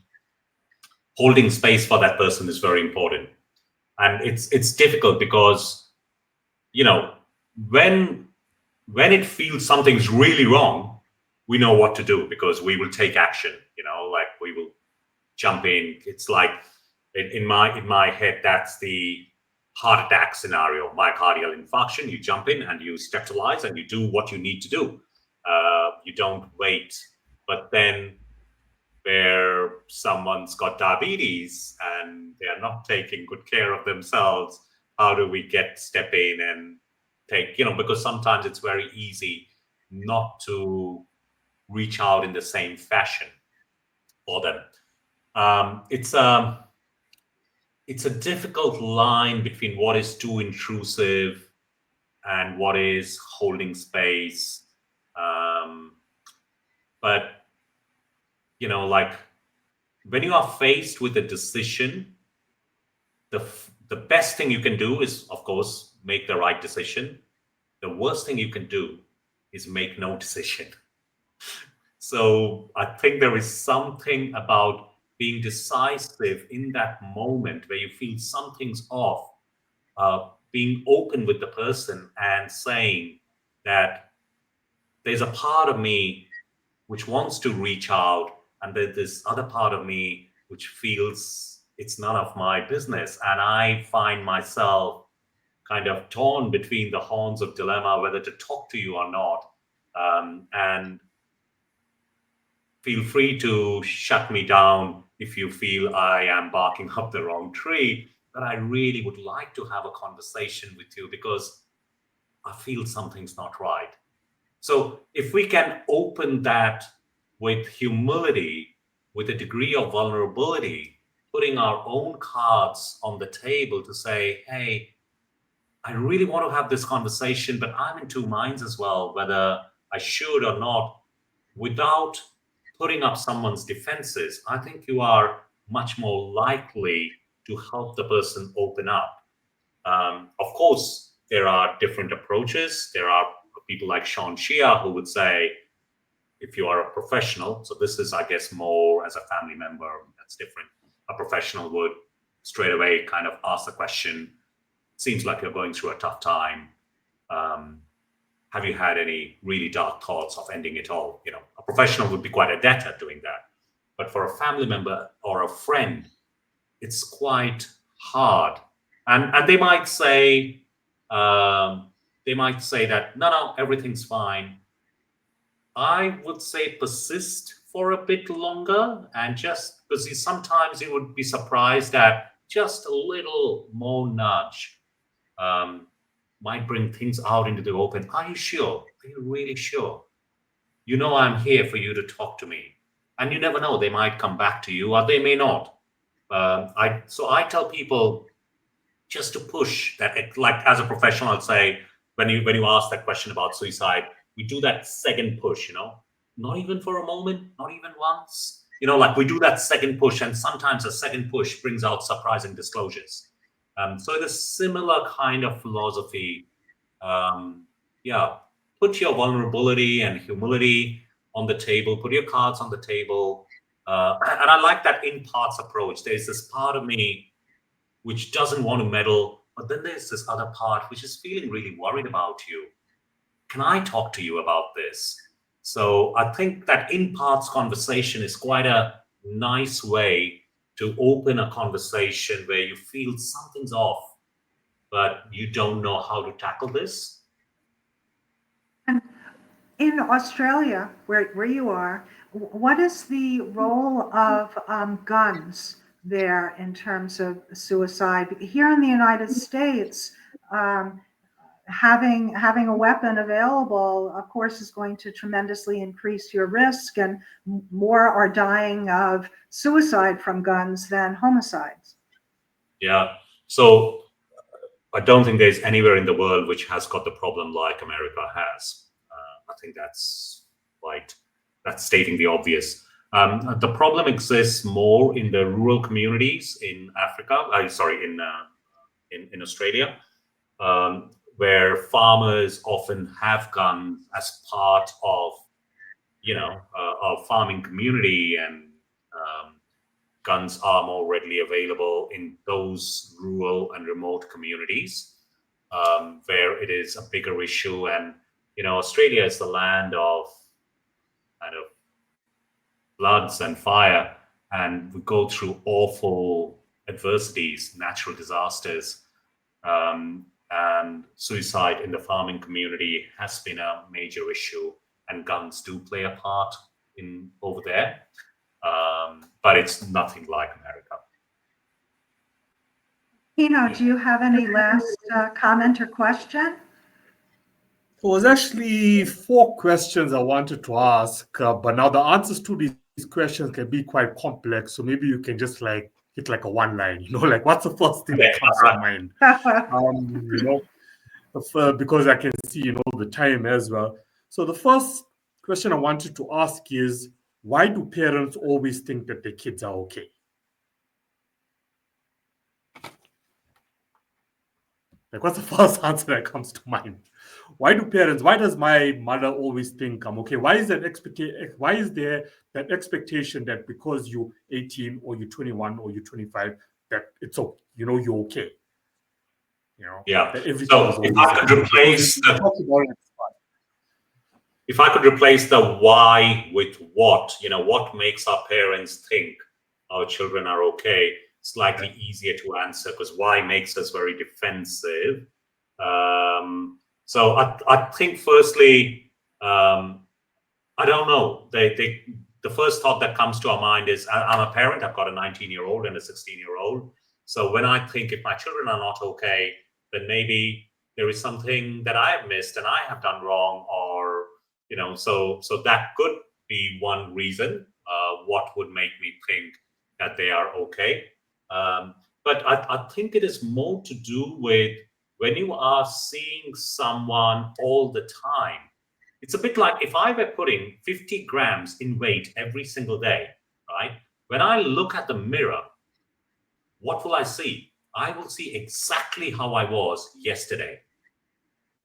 holding space for that person is very important. And it's difficult because, when it feels something's really wrong, we know what to do because we will take action, like we will jump in. It's like in my head, that's the heart attack scenario, myocardial infarction. You jump in and you steptilize and you do what you need to do. You don't wait. But then where someone's got diabetes and they are not taking good care of themselves, how do we step in and take, because sometimes it's very easy not to reach out in the same fashion for them. It's a difficult line between what is too intrusive and what is holding space. But, like when you are faced with a decision, the best thing you can do is, of course, make the right decision. The worst thing you can do is make no decision. So I think there is something about being decisive in that moment where you feel something's off, being open with the person and saying that there's a part of me which wants to reach out, and there's this other part of me which feels it's none of my business. And I find myself kind of torn between the horns of dilemma, whether to talk to you or not. And feel free to shut me down if you feel I am barking up the wrong tree. But I really would like to have a conversation with you because I feel something's not right. So if we can open that with humility, with a degree of vulnerability, putting our own cards on the table to say, hey, I really want to have this conversation, but I'm in two minds as well, whether I should or not, without putting up someone's defenses, I think you are much more likely to help the person open up. Of course, there are different approaches. There are people like Sean Shea who would say, if you are a professional, so this is, I guess, more as a family member, that's different. A professional would straight away kind of ask the question, seems like you're going through a tough time. Have you had any really dark thoughts of ending it all? A professional would be quite adept at doing that. But for a family member or a friend, it's quite hard. And they might say that, no, everything's fine. I would say persist for a bit longer, and just because sometimes you would be surprised that just a little more nudge might bring things out into the open. Are you sure? Are you really sure? I'm here for you to talk to me. And you never know, they might come back to you or they may not. So I tell people just to push that, like as a professional, I'd say, when you ask that question about suicide, we do that second push, not even for a moment, not even once. Like we do that second push, and sometimes a second push brings out surprising disclosures. So it is similar kind of philosophy. Yeah, put your vulnerability and humility on the table, put your cards on the table. And I like that in parts approach. There's this part of me which doesn't want to meddle, but then there's this other part which is feeling really worried about you. Can I talk to you about this? So I think that in parts conversation is quite a nice way to open a conversation where you feel something's off, but you don't know how to tackle this. And in Australia, where you are, what is the role of guns there in terms of suicide? Here in the United States, having a weapon available, of course, is going to tremendously increase your risk, and more are dying of suicide from guns than homicides. Yeah. So I don't think there's anywhere in the world which has got the problem like America has. I think that's stating the obvious. The problem exists more in the rural communities in Africa. In Australia, where farmers often have guns as part of a farming community, and guns are more readily available in those rural and remote communities, where it is a bigger issue. And Australia is the land of kind of floods and fire, and we go through awful adversities, natural disasters, and suicide in the farming community has been a major issue, and guns do play a part in over there. But it's nothing like America. Hino, do you have any last comment or question? There was actually 4 questions I wanted to ask, but now the answers to these questions can be quite complex. So maybe you can just hit like a one line, like what's the first thing that comes to mind? Because I can see, the time as well. So the first question I wanted to ask is, why do parents always think that their kids are okay? Like, what's the first answer that comes to mind? Why does my mother always think I'm okay? Why is there that expectation that because you're 18 or you're 21 or you're 25, that it's okay, you're okay? Yeah. That everything So is if I could replace the why with what, what makes our parents think our children are okay, slightly easier to answer, because why makes us very defensive. So I think firstly, I don't know. The first thought that comes to our mind is, I'm a parent. I've got a 19-year-old and a 16-year-old. So when I think if my children are not okay, then maybe there is something that I have missed and I have done wrong, or so that could be one reason. What would make me think that they are okay? But I think it is more to do with when you are seeing someone all the time. It's a bit like if I were putting 50 grams in weight every single day, right? When I look at the mirror, what will I see? I will see exactly how I was yesterday.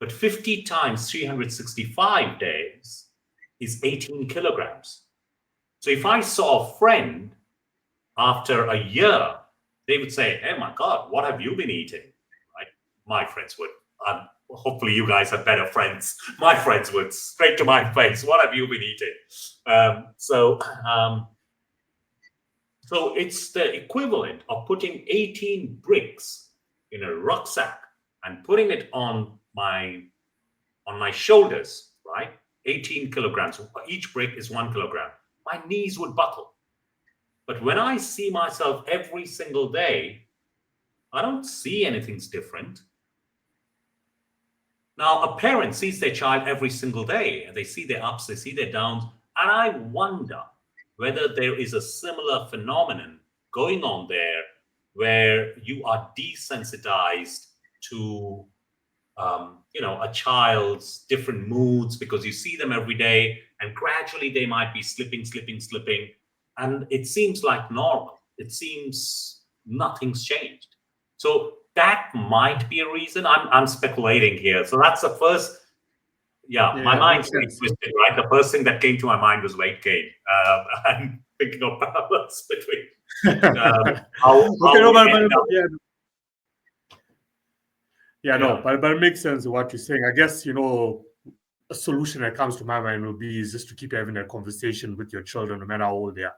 But 50 times 365 days is 18 kilograms. So if I saw a friend after a year, they would say, "Hey, my God, what have you been eating?" Right? My friends would. Hopefully, you guys have better friends. My friends would straight to my face. "What have you been eating?" So it's the equivalent of putting 18 bricks in a rucksack and putting it on my shoulders. Right? 18 kilograms. Each brick is 1 kilogram. My knees would buckle. But when I see myself every single day, I don't see anything's different. Now, a parent sees their child every single day, and they see their ups, they see their downs, and I wonder whether there is a similar phenomenon going on there where you are desensitized to a child's different moods because you see them every day. and gradually they might be slipping, and it seems like normal. It seems nothing's changed. So that might be a reason. I'm speculating here. So that's the first. Yeah, my mind's very twisted, right? The first thing that came to my mind was weight gain. I'm thinking of parallels between but it makes sense what you're saying. I guess, a solution that comes to my mind will be is just to keep having a conversation with your children, no matter how old they are.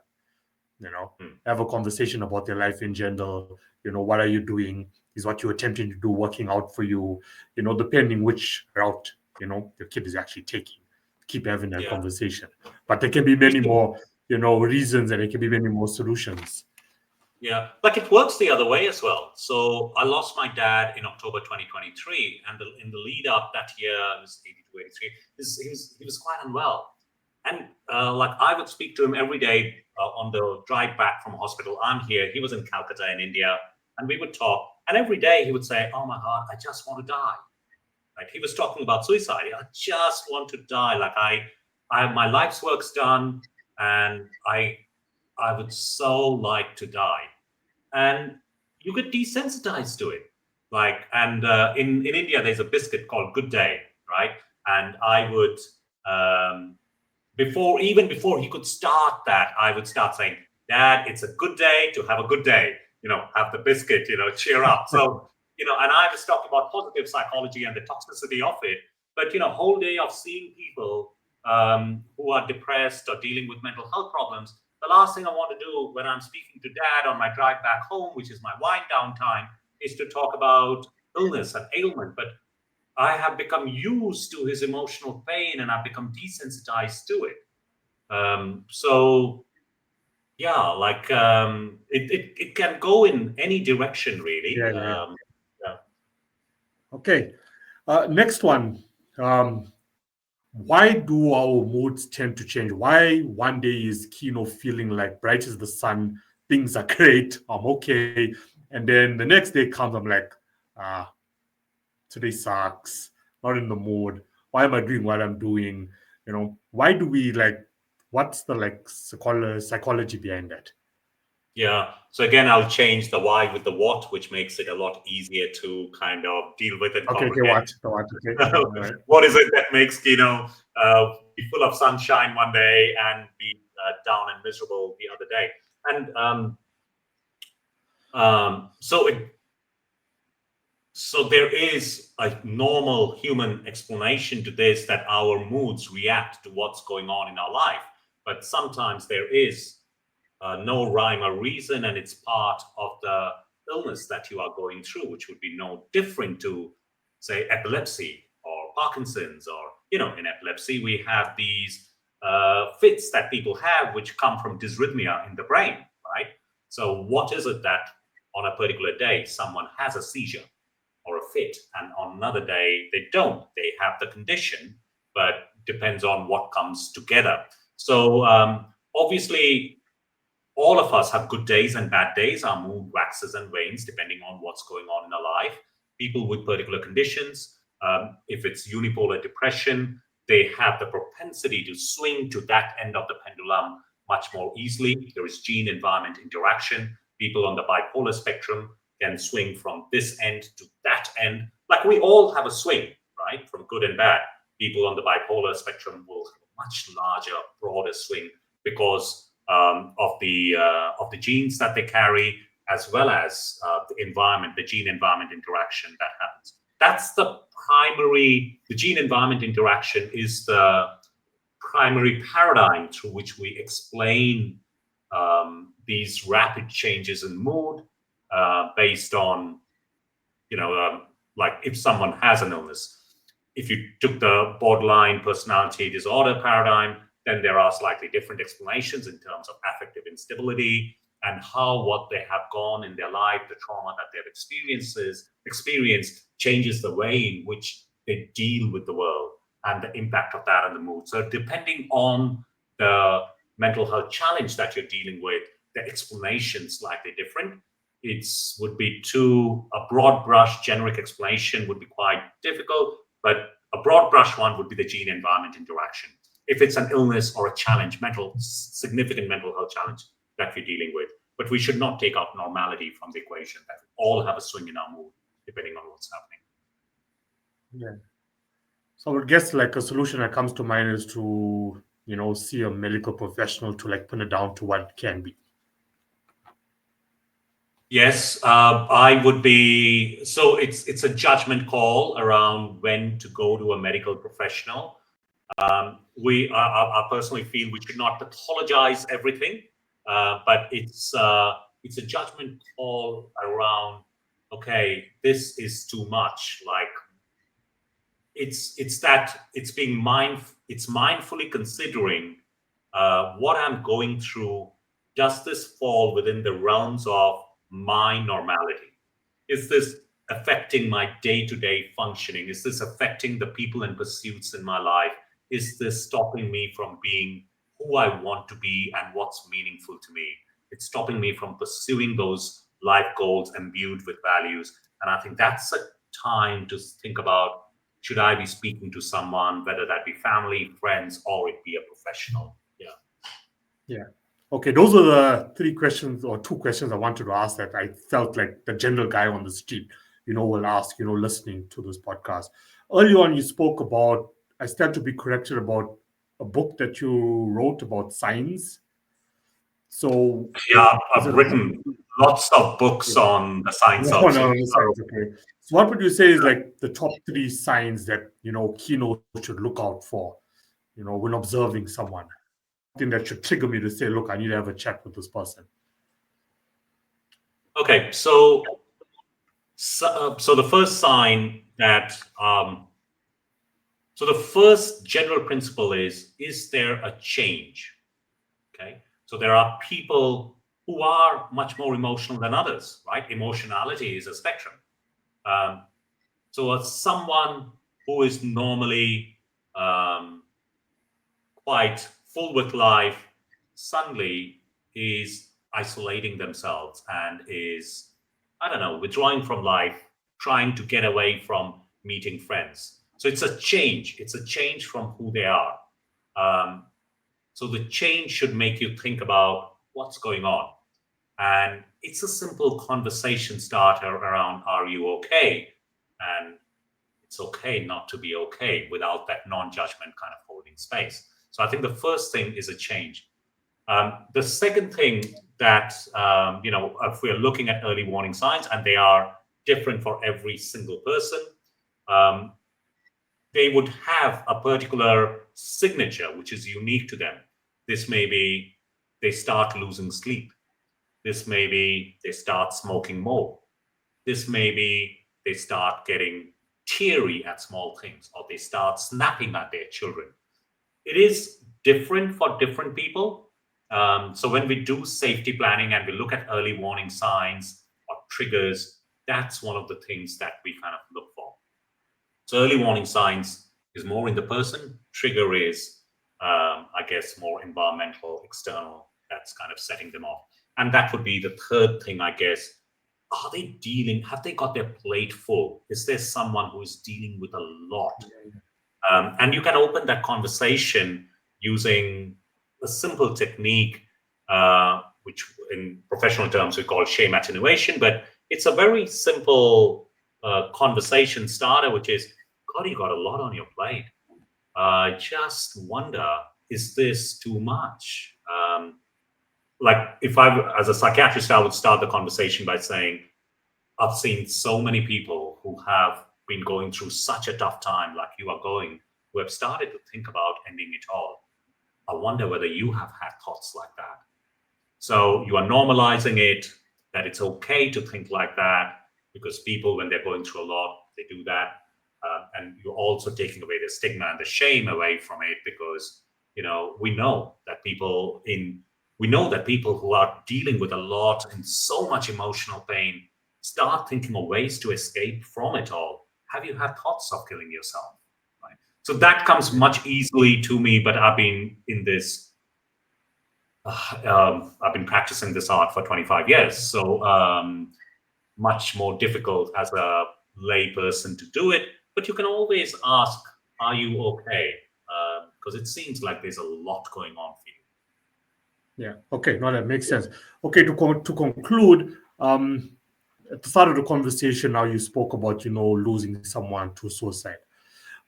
Have a conversation about their life in general. What are you doing? Is what you're attempting to do working out for you? Depending which route your kid is actually taking. Keep having that conversation. But there can be many more, reasons, and there can be many more solutions. Yeah, like it works the other way as well. So I lost my dad in October 2023, and in the lead up that year, he was 82, 83. He was quite unwell, and like I would speak to him every day on the drive back from hospital. I'm here. He was in Calcutta in India, and we would talk. And every day he would say, "Oh my God, I just want to die." Right? He was talking about suicide. I just want to die. Like my life's work's done, and I would so like to die. And you get desensitized to it. In India, there's a biscuit called Good Day, right? And I would, before he could start that, I would start saying, "Dad, it's a good day to have a good day. Have the biscuit, cheer up." So, and I was talking about positive psychology and the toxicity of it. But, whole day of seeing people who are depressed or dealing with mental health problems, the last thing I want to do when I'm speaking to Dad on my drive back home, which is my wind down time, is to talk about illness and ailment. But I have become used to his emotional pain, and I've become desensitized to it. It can go in any direction, really. Okay. Next one. Why do our moods tend to change? Why one day is Kino feeling like bright as the sun, things are great, I'm okay, and then the next day comes, I'm like, today sucks, not in the mood. Why am I doing what I'm doing? Why do we what's the psychology behind that? Yeah. So again, I'll change the why with the what, which makes it a lot easier to kind of deal with it. Okay, what? Okay. What is it that makes Kino be full of sunshine one day and be down and miserable the other day? And so there is a normal human explanation to this, that our moods react to what's going on in our life. But sometimes there is no rhyme or reason, and it's part of the illness that you are going through, which would be no different to, say, epilepsy or Parkinson's. Or, in epilepsy, we have these fits that people have, which come from dysrhythmia in the brain, right? So what is it that on a particular day, someone has a seizure or a fit, and on another day, they don't? They have the condition, but depends on what comes together. So obviously, all of us have good days and bad days. Our mood waxes and wanes depending on what's going on in our life. People with particular conditions, if it's unipolar depression, they have the propensity to swing to that end of the pendulum much more easily. There is gene-environment interaction. People on the bipolar spectrum can swing from this end to that end. Like, we all have a swing, right, from good and bad. People on the bipolar spectrum will have a much larger, broader swing because of the genes that they carry, as well as the environment, the gene-environment interaction that happens. That's the gene-environment interaction is the primary paradigm through which we explain these rapid changes in mood based on, like if someone has an illness. If you took the borderline personality disorder paradigm, then there are slightly different explanations in terms of affective instability and how what they have gone in their life, the trauma that they've experienced changes the way in which they deal with the world and the impact of that on the mood. So depending on the mental health challenge that you're dealing with, the explanation is slightly different. Would be a broad brush generic explanation would be quite difficult, but a broad brush one would be the gene environment interaction. if it's an illness or a challenge, significant mental health challenge that we're dealing with. But we should not take out normality from the equation, that we all have a swing in our mood depending on what's happening. Yeah. So I would guess like a solution that comes to mind is to, see a medical professional to like pin it down to what it can be. Yes, I would be. So it's a judgment call around when to go to a medical professional. I personally feel we should not pathologize everything, but it's a judgment call around. Okay, this is too much. Like it's mindfully considering what I'm going through. Does this fall within the realms of my normality? Is this affecting my day-to-day functioning? Is this affecting the people and pursuits in my life? Is this stopping me from being who I want to be and what's meaningful to me? It's stopping me from pursuing those life goals imbued with values. And I think that's a time to think about, should I be speaking to someone, whether that be family, friends, or it be a professional? Yeah. Okay, those are the 3 questions or 2 questions I wanted to ask that I felt like the general guy on the street, will ask, listening to this podcast. Early on, you spoke about, I stand to be corrected, about a book that you wrote about science. So yeah, I've written lots of books on the science no, also. no, science, okay. So what would you say is like the top 3 signs that, keynote should look out for, when observing someone? Something that should trigger me to say, look, I need to have a chat with this person. Okay, so the first sign that, so the first general principle is there a change? Okay, so there are people who are much more emotional than others, right? Emotionality is a spectrum. So as someone who is normally quite full with life suddenly is isolating themselves and is, I don't know, withdrawing from life, trying to get away from meeting friends. So it's a change. It's a change from who they are. So the change should make you think about what's going on. And it's a simple conversation starter around, are you okay? And it's okay not to be okay without that non-judgment kind of holding space. So I think the first thing is a change. The second thing that, if we're looking at early warning signs, and they are different for every single person, they would have a particular signature which is unique to them. This may be they start losing sleep. This may be they start smoking more. This may be they start getting teary at small things, or they start snapping at their children. It is different for different people. So when we do safety planning and we look at early warning signs or triggers, that's one of the things that we kind of look for. So early warning signs is more in the person. Trigger is, I guess, more environmental, external, that's kind of setting them off. And that would be the third thing, I guess. Have they got their plate full? Is there someone who is dealing with a lot? And you can open that conversation using a simple technique, which in professional terms we call shame attenuation, but it's a very simple conversation starter, which is, God, you got a lot on your plate. Just wonder, is this too much? Like if as a psychiatrist, I would start the conversation by saying, I've seen so many people who have been going through such a tough time like you are going, who have started to think about ending it all. I wonder whether you have had thoughts like that. So you are normalizing it, that it's okay to think like that, because people, when they're going through a lot, they do that. And you're also taking away the stigma and the shame away from it, because, we know that people who are dealing with a lot and so much emotional pain start thinking of ways to escape from it all. Have you had thoughts of killing yourself? Right? So that comes much easily to me, but I've been in this, I've been practicing this art for 25 years. So much more difficult as a lay person to do it, but you can always ask, are you okay? Because it seems like there's a lot going on for you. Yeah. Okay. No, that makes sense. Okay. To conclude, at the start of the conversation, now you spoke about losing someone to suicide.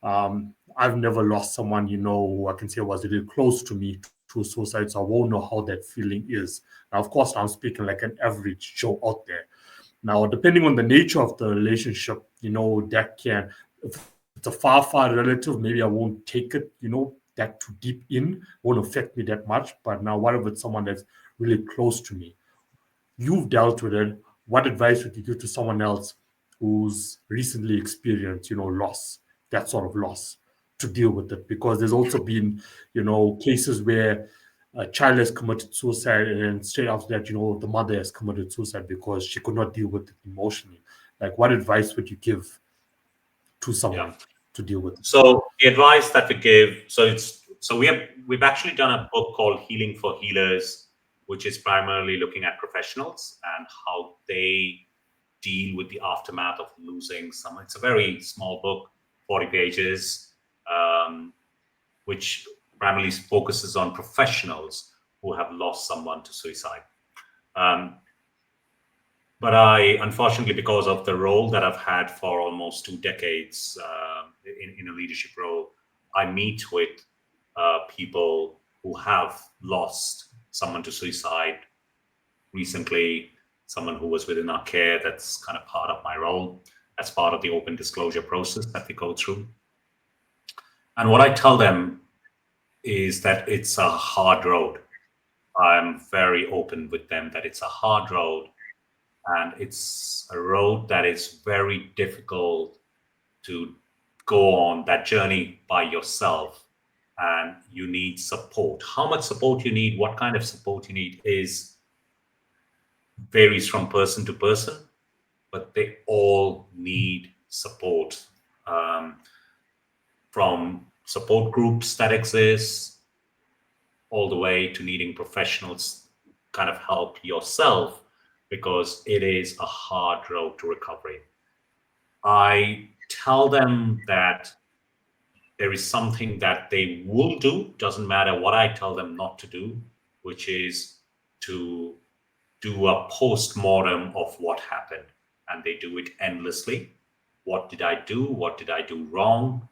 I've never lost someone who I can say was really close to me to suicide, so I won't know how that feeling is. Now, of course, I'm speaking like an average Joe out there. Now, depending on the nature of the relationship, that can, if it's a far relative, maybe I won't take it, that too deep in, won't affect me that much. But now, what if it's someone that's really close to me? You've dealt with it. What advice would you give to someone else who's recently experienced, loss, that sort of loss, to deal with it? Because there's also been, cases where a child has committed suicide, and then straight after that, the mother has committed suicide because she could not deal with it emotionally. Like, what advice would you give to someone to deal with it? So the advice that we give, we've actually done a book called Healing for Healers, which is primarily looking at professionals and how they deal with the aftermath of losing someone. It's a very small book, 40 pages, which primarily focuses on professionals who have lost someone to suicide. But I, unfortunately, because of the role that I've had for almost 2 decades in a leadership role, I meet with people who have lost someone to suicide recently, someone who was within our care. That's kind of part of my role as part of the open disclosure process that we go through. And what I tell them is that it's a hard road. I'm very open with them that it's a hard road, and it's a road that is very difficult to go on that journey by yourself, and you need support. How much support you need, what kind of support you need varies from person to person, but they all need support, from support groups that exist all the way to needing professionals kind of help yourself, because it is a hard road to recovery. I tell them that there is something that they will do, doesn't matter what I tell them not to do, which is to do a post-mortem of what happened. And they do it endlessly. What did I do? What did I do wrong?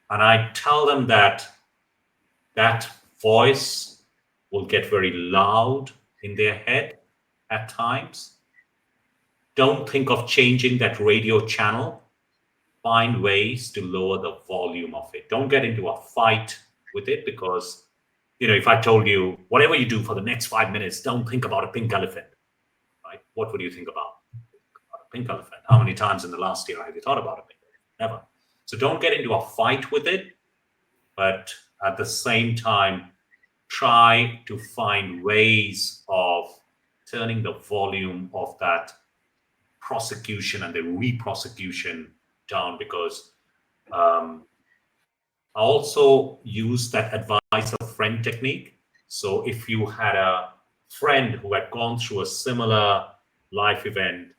And I tell them that that voice will get very loud in their head at times. Don't think of changing that radio channel. Find ways to lower the volume of it. Don't get into a fight with it, because, if I told you, whatever you do for the next 5 minutes, don't think about a pink elephant, right? What would you think about? A pink elephant. How many times in the last year have you thought about a pink elephant? Never. So don't get into a fight with it, but at the same time, try to find ways of turning the volume of that prosecution and the re-prosecution down, because I also use that advice of friend technique. So if you had a friend who had gone through a similar life event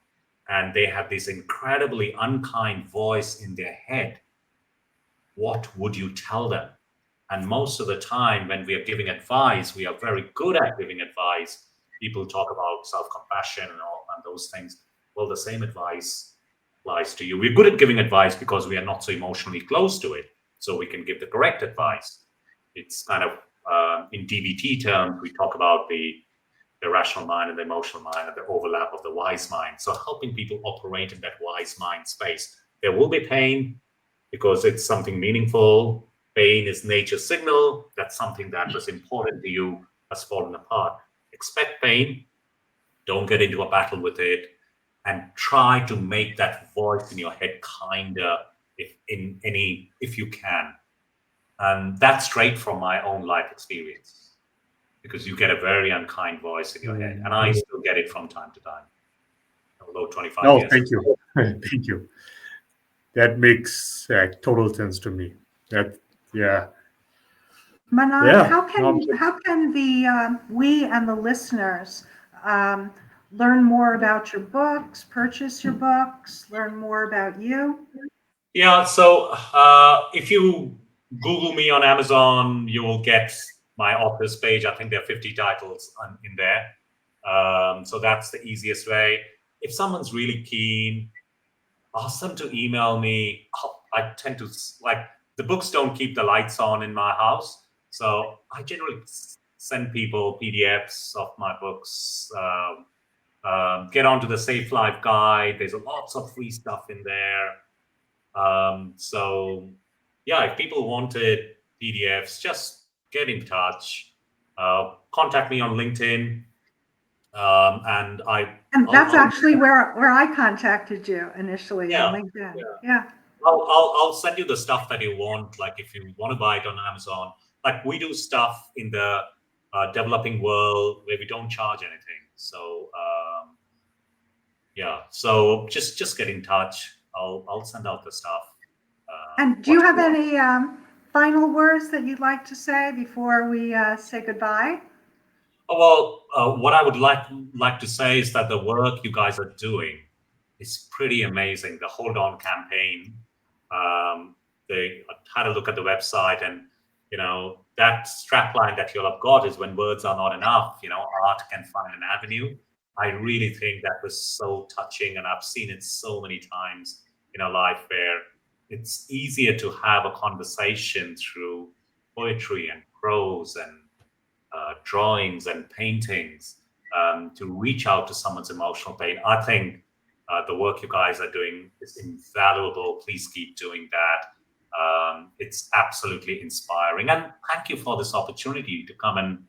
and they had this incredibly unkind voice in their head, what would you tell them? And most of the time when we are giving advice, we are very good at giving advice. People talk about self-compassion and those things. Well, the same advice applies to you. We're good at giving advice because we are not so emotionally close to it, so we can give the correct advice. It's kind of, in DBT terms, we talk about the rational mind and the emotional mind and the overlap of the wise mind. So helping people operate in that wise mind space. There will be pain because it's something meaningful. Pain is nature's signal that something that was important to you has fallen apart. Expect pain. Don't get into a battle with it, and try to make that voice in your head kinder if you can. And that's straight from my own life experience, because you get a very unkind voice in your head, and I still get it from time to time, although 25 years. Oh, thank you. Thank you. That makes total sense to me. Manan, how can we and the listeners learn more about your books, purchase your books, learn more about you? Yeah, so if you Google me on Amazon. You will get my authors page. I think there are 50 titles in there. So that's the easiest way. If someone's really keen, ask them to email me. I tend to the books don't keep the lights on in my house. So I generally send people PDFs of my books. Get onto the Safe Life Guide. There's lots of free stuff in there. So yeah, if people wanted PDFs, just get in touch. Contact me on LinkedIn. And that's actually where I contacted you initially on LinkedIn. Yeah. I'll send you the stuff that you want. Like if you want to buy it on Amazon, like we do stuff in the developing world where we don't charge anything. So so just get in touch. I'll send out the stuff. And do you have any final words that you'd like to say before we say goodbye? Well, what I would like to say is that the work you guys are doing is pretty amazing. The Hold On campaign. They had a look at the website, and that strapline that you'll have got is when words are not enough. Art can find an avenue. I really think that was so touching, and I've seen it so many times in a life where it's easier to have a conversation through poetry and prose and drawings and paintings to reach out to someone's emotional pain. I think the work you guys are doing is invaluable. Please keep doing that. It's absolutely inspiring. And thank you for this opportunity to come and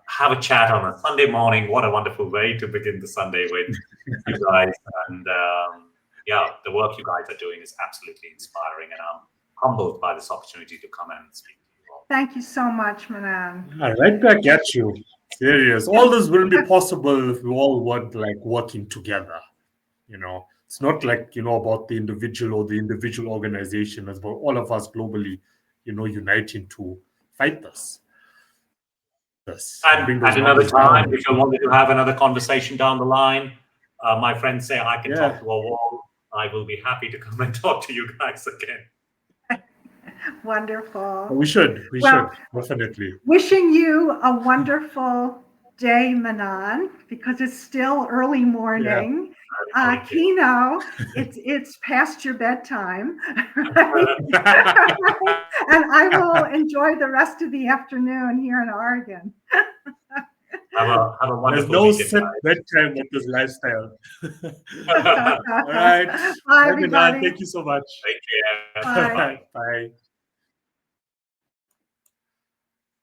have a chat on a Sunday morning. What a wonderful way to begin the Sunday with you guys. And the work you guys are doing is absolutely inspiring. And I'm humbled by this opportunity to come and speak to you all. Thank you so much, Manan. Right back at you. Serious. All this wouldn't be possible if we all weren't working together. It's not about the individual or the individual organization. It's about all of us globally, uniting to fight this. And at another time, if you wanted to have another conversation down the line, my friends say I can talk to a wall. I will be happy to come and talk to you guys again. Wonderful. We should definitely. Wishing you a wonderful day, Manan, because it's still early morning. Kino, it's past your bedtime, right? And I will enjoy the rest of the afternoon here in Oregon. Have a wonderful There's no weekend, set guys. bedtime with this lifestyle. All right. Bye, everybody. Thank you so much. Take care. Bye. Bye.